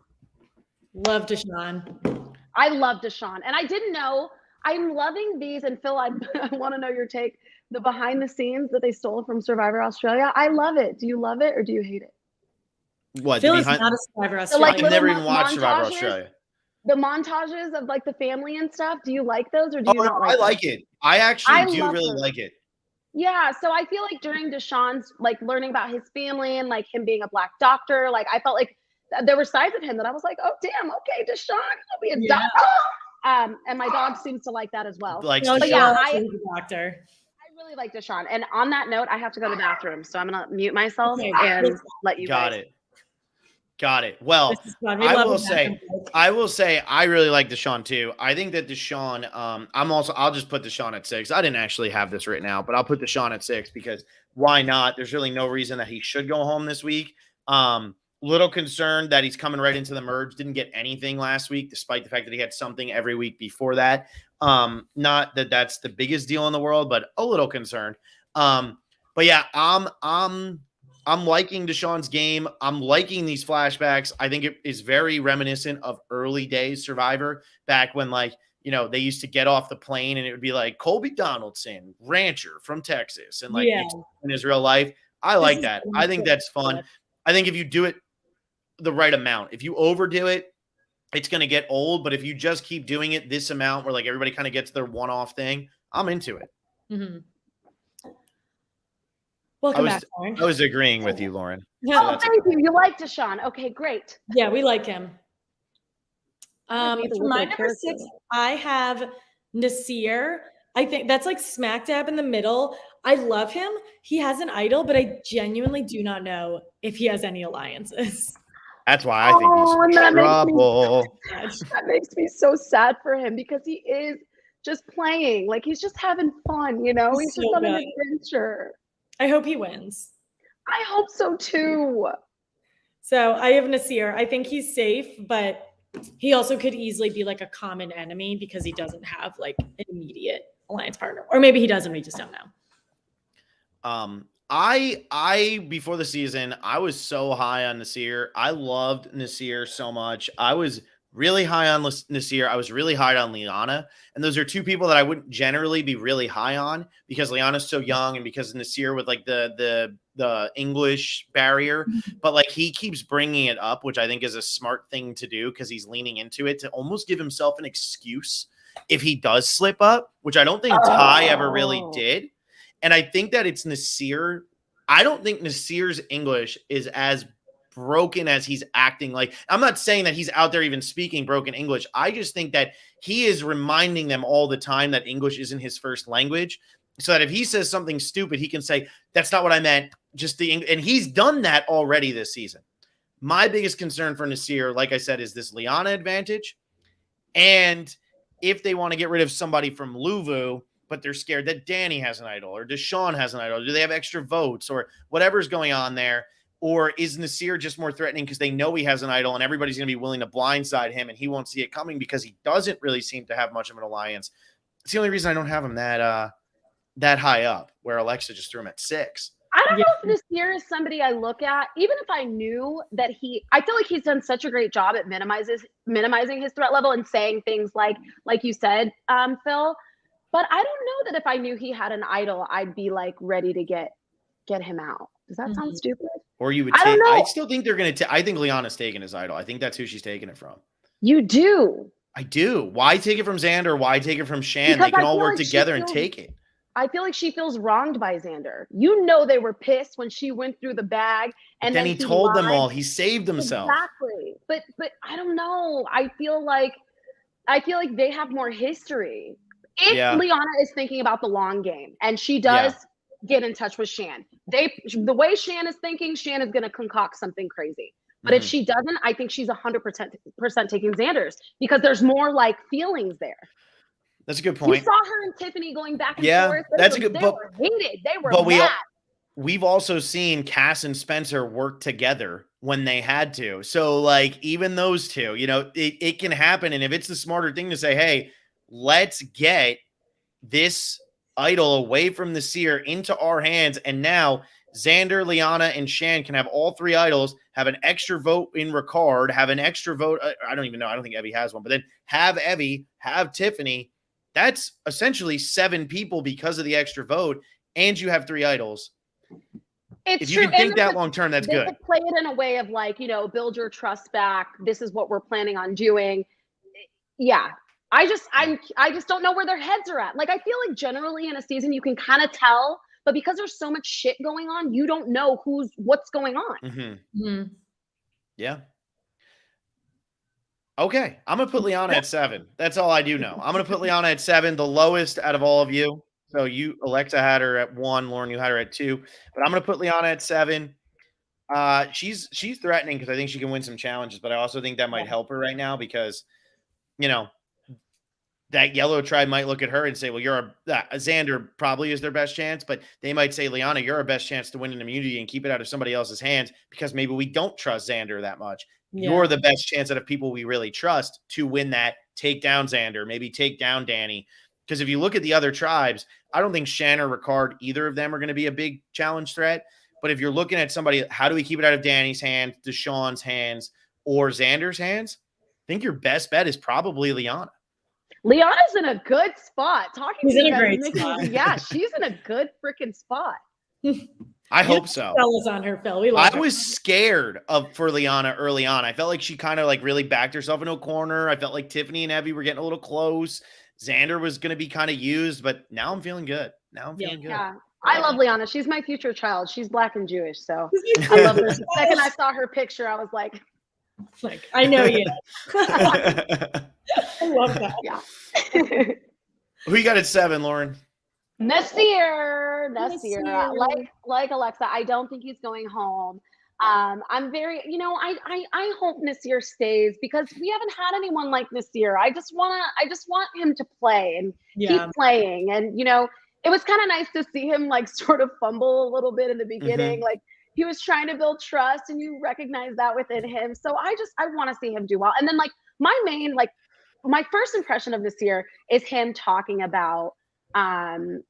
Love Deshawn. I love Deshawn. And I didn't know. I'm loving these. And Phil, I want to know your take. The behind the scenes that they stole from Survivor Australia. I love it. Do you love it or do you hate it? What? Phil is not a Survivor Australia. I've never even watched Survivor Australia. the montages of like the family and stuff. Do you like those or do Oh, you no, not like I them? like it. I actually I do love really those. like it. Yeah, so I feel like during Deshaun's like learning about his family and like him being a Black doctor, like I felt like there were sides of him that I was like, oh damn, okay, Deshaun, I'll be a Yeah. doctor. And my dog seems to like that as well. Likes Oh, But Deshaun. yeah, yeah, I he's a doctor. really like Deshaun. And on that note, I have to go to the bathroom, so I'm gonna mute myself Okay, and let you Got guys. it. Got it. Well, This is fun. We I love will a say, bathroom break. I really like Deshaun too. I think that Deshaun, I'll just put Deshaun at 6. I didn't actually have this written out, but I'll put Deshaun at 6 because why not? There's really no reason that he should go home this week. Little concerned that he's coming right into the merge. Didn't get anything last week, despite the fact that he had something every week before that. Not that that's the biggest deal in the world, but a little concerned. But yeah, I'm liking Deshaun's game. I'm liking these flashbacks. I think it is very reminiscent of early days Survivor, back when, like, you know, they used to get off the plane and it would be like Colby Donaldson, rancher from Texas, and like Yeah. in his real life. I This like is that. fun. I think that's fun. I think if you do it the right amount, if you overdo it, it's going to get old. But if you just keep doing it this amount where like everybody kind of gets their one-off thing, I'm into it. Mm-hmm. Welcome back, Lauren. I was agreeing with you, Lauren. Oh, thank you. You like Deshaun. Okay, great. Yeah, we like him. Either For with my their number character. 6, I have Naseer. I think that's like smack dab in the middle. I love him. He has an idol, but I genuinely do not know if he has any alliances. That's why I think he's and trouble. that makes me so sad for him because he is just playing. Like he's just having fun, you know? He's So just on an good. adventure. I hope he wins. I hope so too. So I have Naseer. I think he's safe, but he also could easily be like a common enemy because he doesn't have like an immediate alliance partner, or maybe he does and we just don't know. I before the season, I was so high on Naseer. I loved Naseer so much. I was really high on Naseer. I was really high on Liana. And those are two people that I wouldn't generally be really high on because Liana's so young and because Naseer with like the English barrier. But like he keeps bringing it up, which I think is a smart thing to do because he's leaning into it to almost give himself an excuse if he does slip up, which I don't think Ty ever really did. And I think that it's Naseer. I don't think Naseer's English is as broken as he's acting like. I'm not saying that he's out there even speaking broken English. I just think that he is reminding them all the time that English isn't his first language. So that if he says something stupid, he can say, that's not what I meant. Just the English. And he's done that already this season. My biggest concern for Naseer, like I said, is this Liana advantage. And if they want to get rid of somebody from Luvu, but they're scared that Danny has an idol or Deshaun has an idol, do they have extra votes or whatever's going on there? Or is Naseer just more threatening because they know he has an idol and everybody's going to be willing to blindside him and he won't see it coming because he doesn't really seem to have much of an alliance? It's the only reason I don't have him that high up, where Alexa just threw him at 6. I don't know if Naseer is somebody I look at, even if I knew that I feel like he's done such a great job at minimizing his threat level and saying things like you said, Phil. But I don't know that if I knew he had an idol, I'd be like ready to get him out. Does that sound stupid? Or you would I don't know. I still think they're going to I think Liana's taking his idol. I think that's who she's taking it from. You do? I do. Why take it from Xander? Why take it from Shan? Because they can I all feel work like together and take it. I feel like she feels wronged by Xander. You know they were pissed when she went through the bag and then he told them all. He saved himself. Exactly. But I don't know. I feel like they have more history. If Liana is thinking about the long game and she does get in touch with Shan, the way Shan is thinking, Shan is going to concoct something crazy. But if she doesn't, I think she's 100% taking Xander's because there's more like feelings there. That's a good point. You saw her and Tiffany going back and forth. That's a good point. They were heated. They were mad. We've also seen Cass and Spencer work together when they had to. So like even those two, you know, it can happen. And if it's the smarter thing to say, hey, let's get this idol away from Naseer into our hands. And now Xander, Liana, and Shan can have all 3 idols, have an extra vote in Ricard, have an extra vote. I don't even know. I don't think Evie has one, but then have Evie, have Tiffany. That's essentially 7 people because of the extra vote. And you have 3 idols. If you can think that long term, that's good. Play it in a way of like, you know, build your trust back. This is what we're planning on doing. Yeah. I just don't know where their heads are at. Like, I feel like generally in a season you can kind of tell, but because there's so much shit going on, you don't know what's going on. Mm-hmm. Yeah. Okay, I'm gonna put Liana at 7. That's all I do know. I'm gonna put Liana at 7, the lowest out of all of you. So you, Alexa, had her at 1. Lauren, you had her at 2. But I'm gonna put Liana at 7. She's threatening because I think she can win some challenges, but I also think that might help her right now because, you know, that yellow tribe might look at her and say, well, Xander probably is their best chance, but they might say, Liana, you're our best chance to win an immunity and keep it out of somebody else's hands because maybe we don't trust Xander that much. Yeah. You're the best chance out of people we really trust to win that, take down Xander, maybe take down Danny. Because if you look at the other tribes, I don't think Shan or Ricard, either of them are going to be a big challenge threat. But if you're looking at somebody, how do we keep it out of Danny's hands, Deshaun's hands, or Xander's hands? I think your best bet is probably Liana. Liana's in a good spot. She's in a great spot. Yeah, she's in a good freaking spot. I hope so. Fellas on her, Phil. I was scared for Liana early on. I felt like she kind of like really backed herself into a corner. I felt like Tiffany and Evie were getting a little close. Xander was going to be kind of used, but now I'm feeling good. Good. Yeah. I love Liana. She's my future child. She's Black and Jewish, so I love her. The second I saw her picture, I was like, I know you. I love that. Yeah. Who you got at 7, Lauren? Naseer. Like Alexa, I don't think he's going home. I'm very, I hope Naseer stays because we haven't had anyone like Naseer. I just want him to play and keep playing. And, it was kind of nice to see him like sort of fumble a little bit in the beginning. Mm-hmm. Like he was trying to build trust and you recognize that within him. So I want to see him do well. And then like my first impression of Naseer is him talking about, in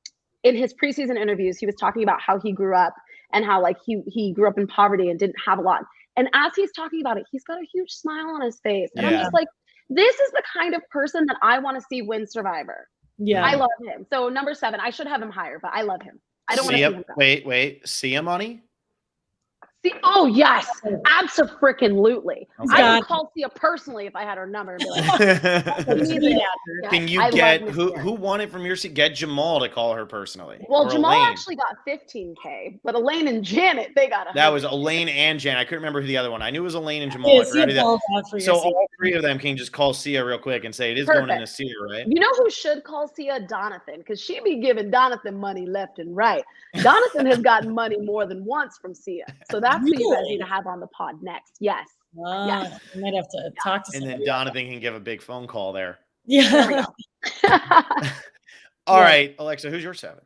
his preseason interviews, he was talking about how he grew up and how like he grew up in poverty and didn't have a lot. And as he's talking about it, he's got a huge smile on his face. And I'm just like, this is the kind of person that I want to see win Survivor. Yeah. I love him. So number 7, I should have him higher, but I love him. I don't want to see him. Wait. Sia money? Oh yes, absolutely. I would call Sia personally if I had her number. And be like, Can you get who won it from your seat? Get Jamal to call her personally. Well, Jamal actually got 15K, but Elaine and Janet, they got that was Elaine and Janet. I couldn't remember who the other one. I knew it was Elaine and Jamal. So all 3 of them can just call Sia real quick and say it is going into Sia, right? You know who should call Sia? Donathan, because she be giving Donathan money left and right. Donathan has gotten money more than once from Sia, so that's who you guys need to have on the pod next. Yes. Yes. I might have to talk to somebody. And then Donovan can give a big phone call there. Yeah. All right, Alexa, who's your 7?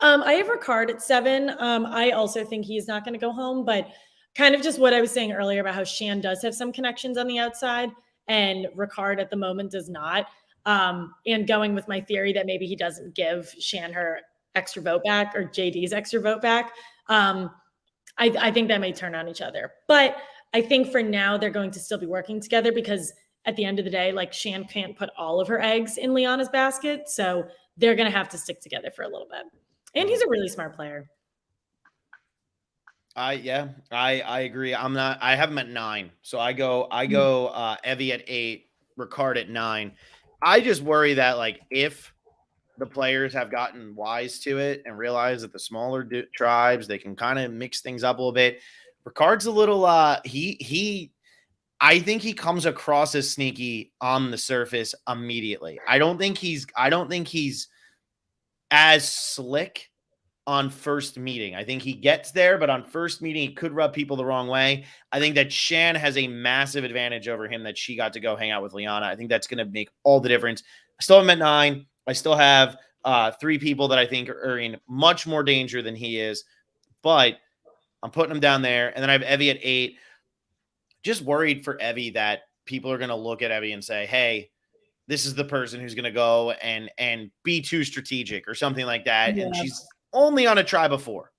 I have Ricard at 7. I also think he's not going to go home, but kind of just what I was saying earlier about how Shan does have some connections on the outside and Ricard at the moment does not. And going with my theory that maybe he doesn't give Shan her extra vote back or JD's extra vote back. I think that may turn on each other, but I think for now they're going to still be working together because at the end of the day, like Shan can't put all of her eggs in Liana's basket. So they're going to have to stick together for a little bit. And he's a really smart player. I agree. I have him at 9. So I go Evie at 8, Ricard at 9. I just worry that like if the players have gotten wise to it and realize that the smaller tribes, they can kind of mix things up a little bit. Ricard's a little, I think he comes across as sneaky on the surface immediately. I don't think he's as slick on first meeting. I think he gets there, but on first meeting, he could rub people the wrong way. I think that Shan has a massive advantage over him that she got to go hang out with Liana. I think that's going to make all the difference. I still have him at 9. I still have 3 people that I think are in much more danger than he is, but I'm putting him down there. And then I have Evie at 8. Just worried for Evie that people are going to look at Evie and say, hey, this is the person who's going to go and be too strategic or something like that. Yeah. And she's only on a tribe of 4.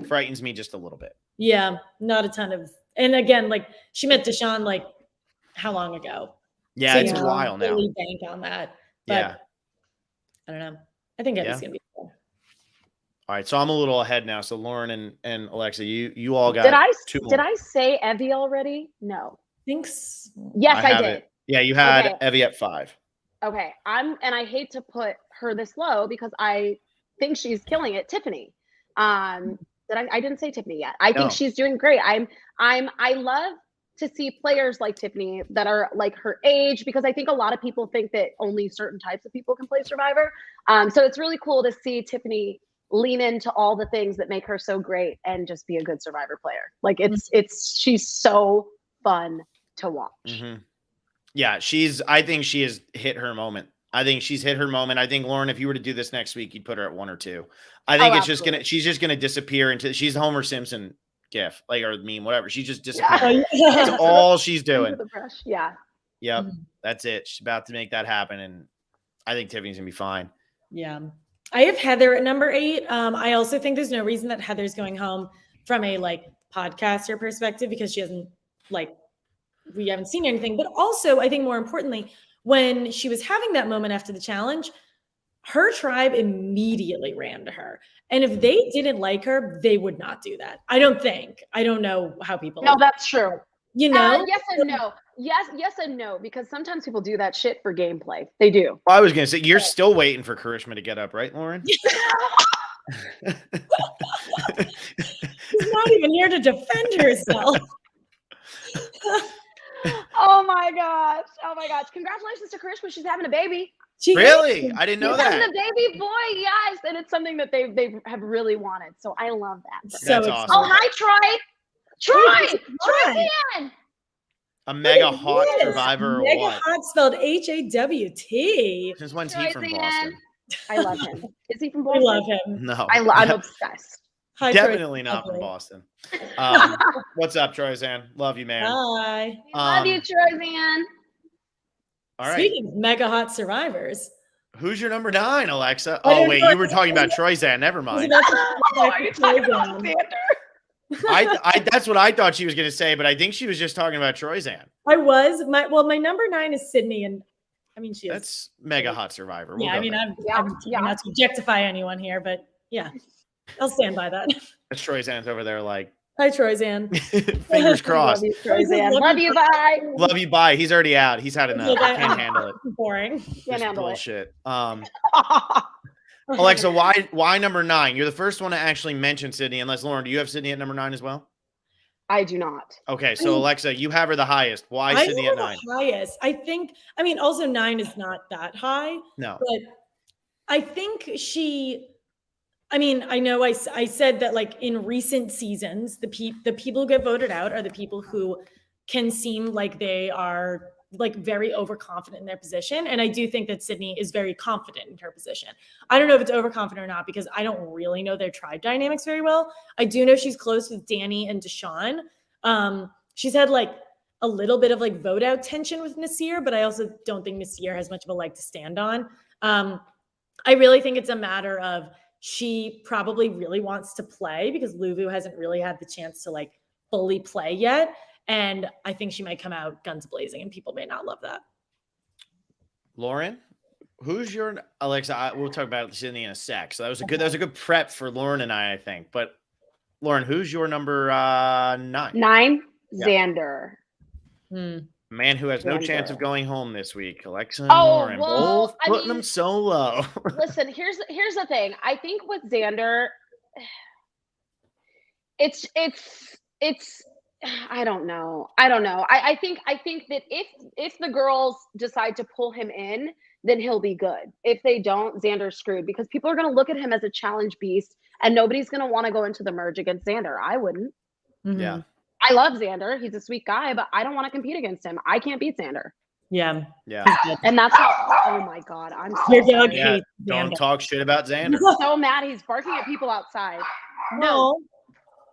Frightens me just a little bit. Yeah, not a ton of. And again, like she met Deshaun like how long ago? Yeah, so, it's a while now. Really bank on that. But yeah. I don't know. I think Evie's going to be cool. All right, so I'm a little ahead now. So Lauren and Alexa, you all got Did I say Evie already? No. Thanks. Yes, I did. Yeah, you had Okay. Evie at 5. Okay, and I hate to put her this low because I think she's killing it. Tiffany. I didn't say Tiffany yet. I think No. she's doing great. I love to see players like Tiffany that are like her age, because I think a lot of people think that only certain types of people can play Survivor. So it's really cool to see Tiffany lean into all the things that make her so great and just be a good Survivor player. Like she's so fun to watch. Mm-hmm. Yeah, I think she has hit her moment. I think she's hit her moment. I think, Lauren, if you were to do this next week, you'd put her at 1 or 2. I think she's just gonna disappear into, she's the Homer Simpson gif, like, or meme, whatever. She just disappeared. That's all she's doing. Yeah. Yep. Mm-hmm. That's it. She's about to make that happen. And I think Tiffany's gonna be fine. Yeah. I have Heather at number 8. I also think there's no reason that Heather's going home from a like podcaster perspective, because she hasn't we haven't seen anything. But also, I think more importantly, when she was having that moment after the challenge, her tribe immediately ran to her. And if they didn't like her, they would not do that. I don't know how people. No, that's true. You know? Yes and no. Yes and no, because sometimes people do that shit for gameplay. They do. Well, I was going to say, you're still waiting for Karishma to get up, right, Lauren? She's not even here to defend herself. Oh my gosh. Congratulations to Karishma. She's having a baby. Really? I didn't know that. She's having a baby boy, yes. And it's something that they have really wanted. So I love that. That's awesome. Oh, hi, Troy. Troy. A mega hot Survivor. Mega hot spelled HAWT. Since when's he from Boston? I love him. Is he from Boston? I love him. No. I'm obsessed. Hi, definitely Troy. Not from Boston. What's up, Troyzan? Love you, man. Hi. Love you, Troyzan. All right. Speaking of mega hot survivors. Who's your number 9, Alexa? Oh, wait, you were talking about Troyzan. Never mind. Are you talking about Xander? That's what I thought she was going to say, but I think she was just talking about Troyzan. I was. My number 9 is Sydney, and I mean that's mega hot Survivor. Yeah, I'm not to objectify anyone here, but yeah, I'll stand by that. That's Troyzan's over there, like. Hi, Troyzan. Fingers crossed. Love you, Troyzan. Love you, bye. Love you, bye. He's already out. He's had enough. I can't handle it. Boring. Can't handle bullshit. Alexa, why number 9? You're the first one to actually mention Sydney, unless, Lauren, do you have Sydney at number 9 as well? I do not. Okay, so Alexa, you have her the highest. Why Sydney at 9? Highest. Also 9 is not that high. No. But I think I know I said that, like, in recent seasons, the people who get voted out are the people who can seem like they are like very overconfident in their position. And I do think that Sydney is very confident in her position. I don't know if it's overconfident or not, because I don't really know their tribe dynamics very well. I do know she's close with Danny and Deshawn. She's had like a little bit of like vote out tension with Naseer, but I also don't think Naseer has much of a leg to stand on. I really think it's a matter of, she probably really wants to play because Luvu hasn't really had the chance to like fully play yet. And I think she might come out guns blazing, and people may not love that. Lauren, who's your Alexa? We'll talk about Sydney in a sec. So that was a good prep for Lauren and I think. But Lauren, who's your number 9? 9, Xander. Man who has no chance of going home this week. Alexa and Lauren, both putting them so low. Listen, here's the thing. I think with Xander, it's I don't know. I think that if the girls decide to pull him in, then he'll be good. If they don't, Xander's screwed, because people are going to look at him as a challenge beast, and nobody's going to want to go into the merge against Xander. I wouldn't. Mm-hmm. Yeah. I love Xander. He's a sweet guy, but I don't want to compete against him. I can't beat Xander. Yeah. And that's how, oh my God, I'm so sorry. Don't talk shit about Xander. I'm so mad. He's barking at people outside. No.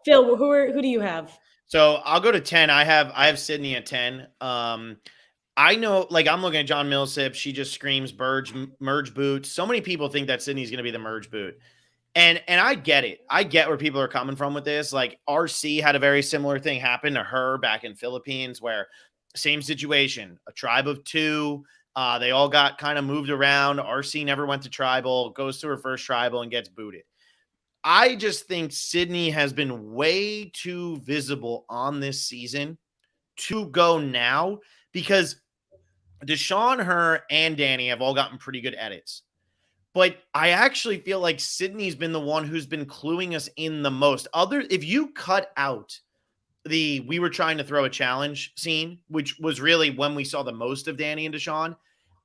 Phil, who do you have? So I'll go to 10. I have Sydney at 10. I know, like, I'm looking at John Millsip. She just screams merge boot. So many people think that Sydney's going to be the merge boot. And I get it. I get where people are coming from with this. Like, RC had a very similar thing happen to her back in Philippines, where same situation, a tribe of 2. They all got kind of moved around. RC never went to tribal, goes to her first tribal and gets booted. I just think Sydney has been way too visible on this season to go now, because Deshaun, her, and Danny have all gotten pretty good edits. But I actually feel like Sydney's been the one who's been cluing us in the most. If you cut out we were trying to throw a challenge scene, which was really when we saw the most of Danny and Deshaun,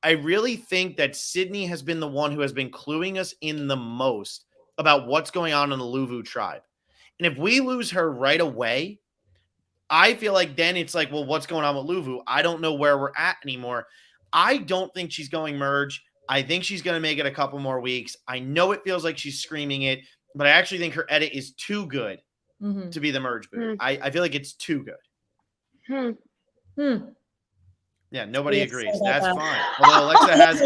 I really think that Sydney has been the one who has been cluing us in the most about what's going on in the Luvu tribe. And if we lose her right away, I feel like then it's like, well, what's going on with Luvu? I don't know where we're at anymore. I don't think she's going merge. I think she's going to make it a couple more weeks. I know it feels like she's screaming it, but I actually think her edit is too good to be the merge boot. I feel like it's too good. Yeah, nobody agrees. That's fine.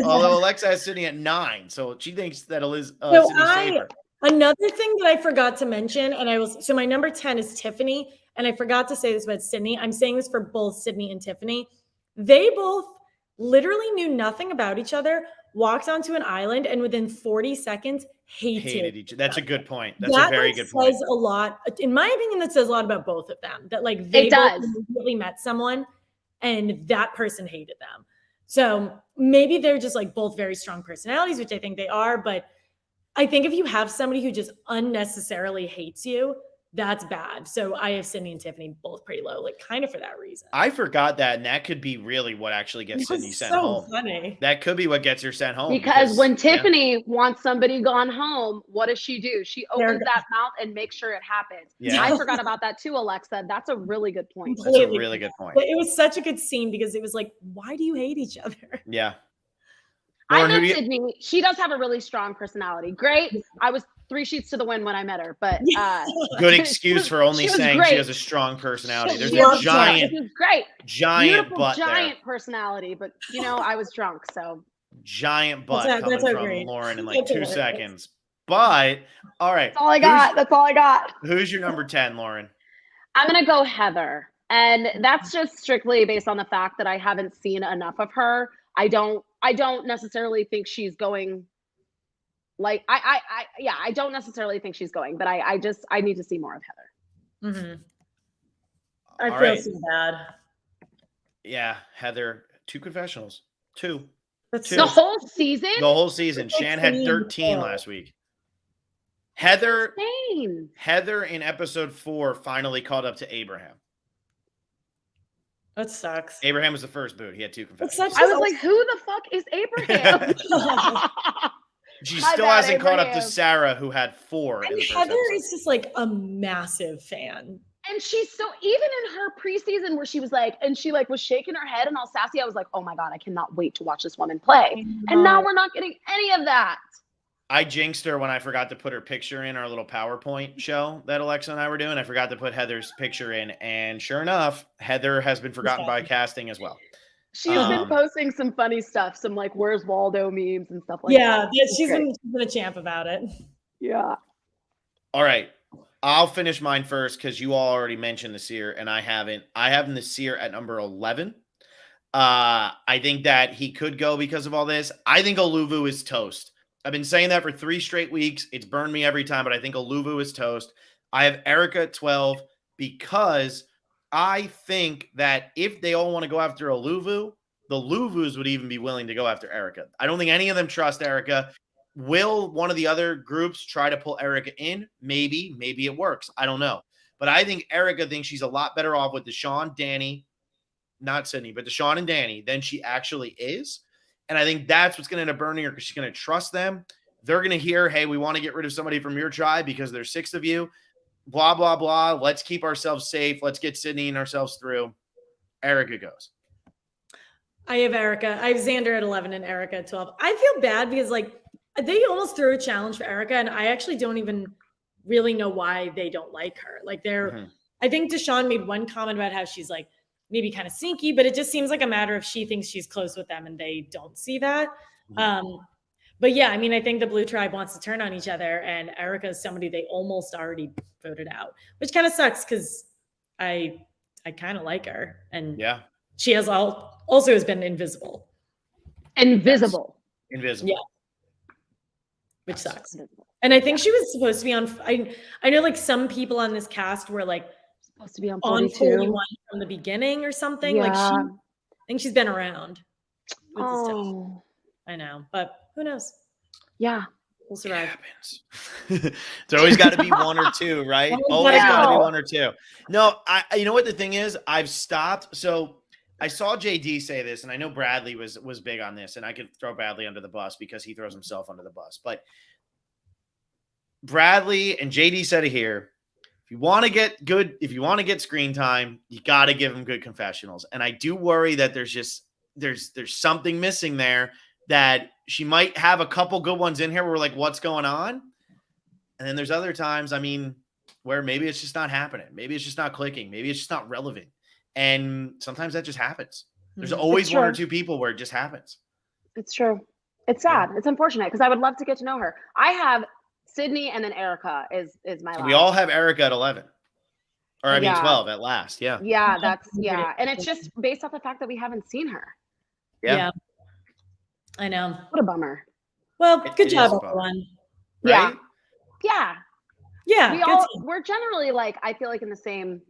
Although Alexa has Sydney at 9, so she thinks that Sydney's safer. Another thing that I forgot to mention, so my number 10 is Tiffany, and I forgot to say this about Sydney. I'm saying this for both Sydney and Tiffany. They both literally knew nothing about each other, walked onto an island, and within 40 seconds hated each other. That's a good point. That's a very good point. That says a lot. In my opinion, that says a lot about both of them. That like they both immediately met someone and that person hated them. So maybe they're just like both very strong personalities, which I think they are. But I think if you have somebody who just unnecessarily hates you, that's bad. So I have Sydney and Tiffany both pretty low, like kind of for that reason. I forgot that, and that could be really what actually gets Sydney sent home. Funny. That could be what gets her sent home. Because when Tiffany wants somebody gone home, what does she do? She opens that mouth and makes sure it happens. Yeah. I forgot about that too, Alexa. That's a really good point. That's a really good point. But it was such a good scene because it was like, why do you hate each other? Yeah. Lauren, I met Sydney. She does have a really strong personality. Great. I was 3 sheets to the wind when I met her, but good excuse for only saying she has a strong personality. There's a giant personality, but I was drunk, so giant butt coming from Lauren in like 2 seconds. But all right, that's all I got. Who's your number 10, Lauren? I'm gonna go Heather, and that's just strictly based on the fact that I haven't seen enough of her. I don't necessarily think she's going. Like I don't necessarily think she's going, but I need to see more of Heather. Mm-hmm. I feel so bad. Yeah, Heather, 2 confessionals. 2. That's 2. The whole season? The whole season. Shan had 13 last week. Heather in episode 4 finally caught up to Abraham. That sucks. Abraham was the first boot. He had 2 confessionals. I was like, who the fuck is Abraham? She still hasn't caught up to Sarah, who had 4. And Heather is just like a massive fan. And she's so, even in her preseason where she was like, and she like was shaking her head and all sassy, I was like, oh my God, I cannot wait to watch this woman play. And now we're not getting any of that. I jinxed her when I forgot to put her picture in our little PowerPoint show that Alexa and I were doing. I forgot to put Heather's picture in. And sure enough, Heather has been forgotten by casting as well. She's been posting some funny stuff, some like "Where's Waldo" memes and stuff like that. Yeah, she's been a champ about it. Yeah. All right, I'll finish mine first because you all already mentioned Naseer and I haven't. I have Naseer at number 11. I think that he could go because of all this. I think Oluvu is toast. I've been saying that for 3 straight weeks. It's burned me every time, but I think Oluvu is toast. I have Erica at 12 because I think that if they all want to go after Oluvu, the Luvus would even be willing to go after Erica. I don't think any of them trust Erica. Will one of the other groups try to pull Erica in? Maybe it works. I don't know. But I think Erica thinks she's a lot better off with Deshaun, Danny, not Sydney, but Deshaun and Danny than she actually is. And I think that's what's going to end up burning her because she's going to trust them. They're going to hear, hey, we want to get rid of somebody from your tribe because there's 6 of you. Blah, blah, blah. Let's keep ourselves safe. Let's get Sydney and ourselves through. Erica goes. I have Erica. I have Xander at 11 and Erica at 12. I feel bad because like they almost threw a challenge for Erica and I actually don't even really know why they don't like her. Like I think Deshaun made one comment about how she's like maybe kind of sneaky, but it just seems like a matter of she thinks she's close with them and they don't see that. But yeah, I mean, I think the Blue Tribe wants to turn on each other and Erica is somebody they almost already voted out, which kind of sucks because I kind of like her. And yeah, she has also has been invisible. Invisible. Yeah. Which sucks. And I think she was supposed to be on, I know like some people on this cast were like supposed to be on 41 from the beginning or something. Yeah. Like I think she's been around. It's tough. Oh, I know, but who knows? yeah. We'll It survive. happens. There's always got to be one or two, right? Always Always got to be gotta be. one or two. No, you know what the thing is? I've stopped. So I saw JD say this, and I know Bradley was big on this, and I could throw Bradley under the bus because he throws himself under the bus. But Bradley and JD said it here. If you want to get screen time, you got to give him good confessionals. And I do worry that there's something missing there, that she might have a couple good ones in here where we're like, what's going on? And then there's other times, I mean, where maybe it's just not happening. Maybe it's just not clicking. Maybe it's just not relevant. And sometimes that just happens. There's always one or two people where it just happens. It's true. It's sad. It's unfortunate because I would love to get to know her. I have Sydney and then Erica is my last. We all have Erica at 11. Or I mean Yeah. 12 at last. Yeah. Yeah, and it's just based off the fact that we haven't seen her. Yeah. I know. What a bummer. Well, good It job, is a bummer. everyone. Right? Yeah. Yeah. We're generally like, I feel like in the same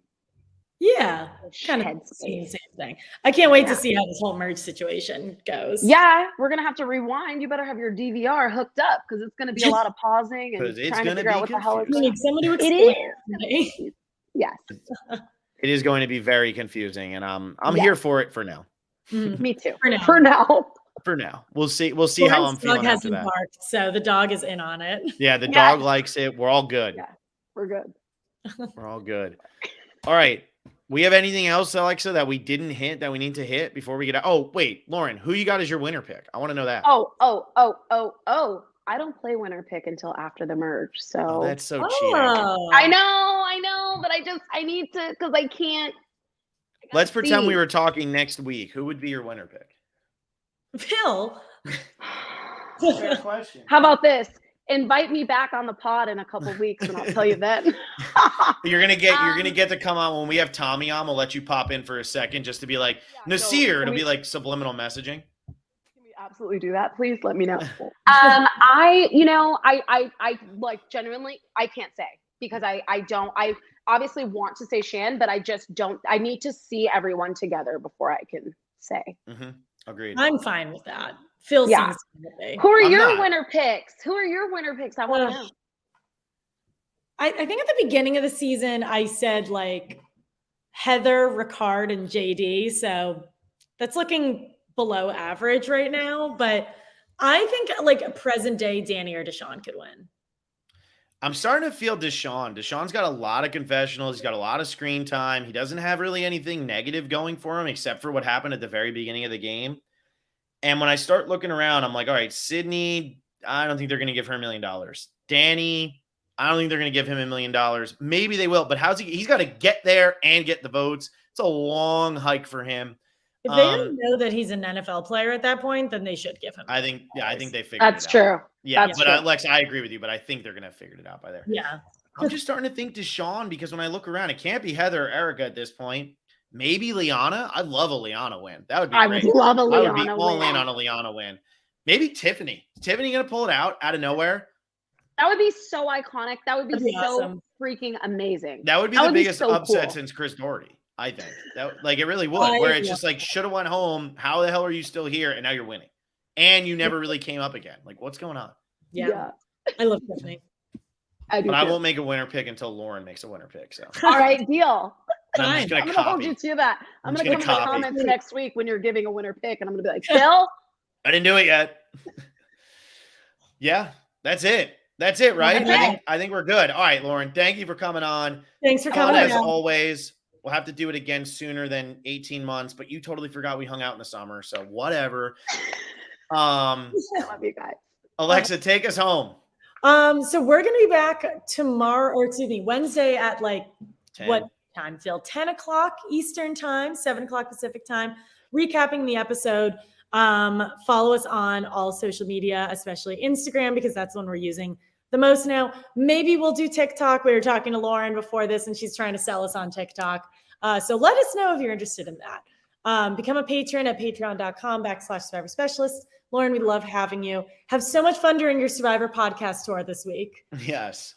Yeah. Kind of headspace. same thing. I can't wait to Yeah. see how this whole merge situation goes. Yeah, we're gonna have to rewind. You better have your DVR hooked up because it's gonna be a lot of pausing and 'Cause it's trying to gonna figure be out what the hell is We going need on. somebody to It explain. is. Yes, It is going to be very confusing, and I'm Yeah. here for it for now. me too. For now. For now. For now, we'll see how I'm Lauren's feeling dog after hasn't that. barked, so the dog is in on it. Yeah, the Yeah. dog likes it. We're all good. Yeah. We're good. We're all good. All right. We have anything else, Alexa, that we didn't hit that we need to hit before we get out? Oh, wait, Lauren, who you got as your winner pick? I want to know that. Oh. I don't play winner pick until after the merge. So Oh, that's so cheating. I know, but I need to because I can't. Let's pretend we see. were talking next week. Who would be your winner pick? Phil. Fair question. How about this? Invite me back on the pod in a couple weeks, and I'll tell you then. You're gonna get to come on when we have Tommy on. We'll let you pop in for a second just to be like Yeah, Naseer. can It'll we- be like subliminal messaging. Can we absolutely do that? Please let me know. I like genuinely, I can't say because I obviously want to say Shan, but I just don't. I need to see everyone together before I can say. Mm-hmm. Agreed. I'm fine with that. Phil Yeah. seems to be. Who are I'm your not. winner picks? I want to know. I think at the beginning of the season, I said like Heather, Ricard, and JD. So that's looking below average right now. But I think like a present day Danny or Deshaun could win. I'm starting to feel Deshaun. Deshaun's got a lot of confessionals. He's got a lot of screen time. He doesn't have really anything negative going for him except for what happened at the very beginning of the game. And when I start looking around, I'm like, all right, Sydney, I don't think they're going to give her $1 million. Danny, I don't think they're going to give him $1 million. Maybe they will, but he's got to get there and get the votes. It's a long hike for him. If they don't know that he's an NFL player at that point, then they should give him. I think they figured That's it out. true. Yeah, That's but true. Alex, I agree with you, but I think they're going to have figured it out by there. Yeah. I'm just starting to think Deshaun because when I look around, it can't be Heather or Erica at this point. Maybe Liana. I'd love a Liana win. That would be I great. would love a I would be Liana all win. in on a Liana win. Maybe Tiffany. Is Tiffany going to pull it out of nowhere? That would be so iconic. That would be That'd be so awesome. freaking amazing. That would be That the would be biggest so upset cool. since Chris Doherty, I think. Like it really would, I where it's agree. just like, should have went home. How the hell are you still here? And now you're winning. And you never really came up again. Like, what's going on? Yeah. I love Tiffany. I do But I too. won't make a winner pick until Lauren makes a winner pick. So All right, deal. and I'm just Fine. going I'm to gonna hold copy. you to that. I'm just gonna gonna come in the copy. comments next week when you're giving a winner pick, and I'm gonna be like, Phil. I didn't do it yet. Yeah, that's it. That's it, right? Okay. I think we're good. All right, Lauren, thank you for coming on. Thanks for Fun coming. as on. always. We'll have to do it again sooner than 18 months, but you totally forgot we hung out in the summer, so whatever. I love you guys. Alexa, take us home. So we're gonna be back tomorrow, or excuse me, Wednesday at like 10. what time, Phil? 10 o'clock Eastern time, 7 o'clock Pacific time, recapping the episode. Follow us on all social media, especially Instagram, because that's the one we're using the most now. Maybe we'll do TikTok. We were talking to Lauren before this, and she's trying to sell us on TikTok. So let us know if you're interested in that. Become a patron at patreon.com/Survivor Specialist. Lauren, we love having you. Have so much fun during your Survivor podcast tour this week. Yes.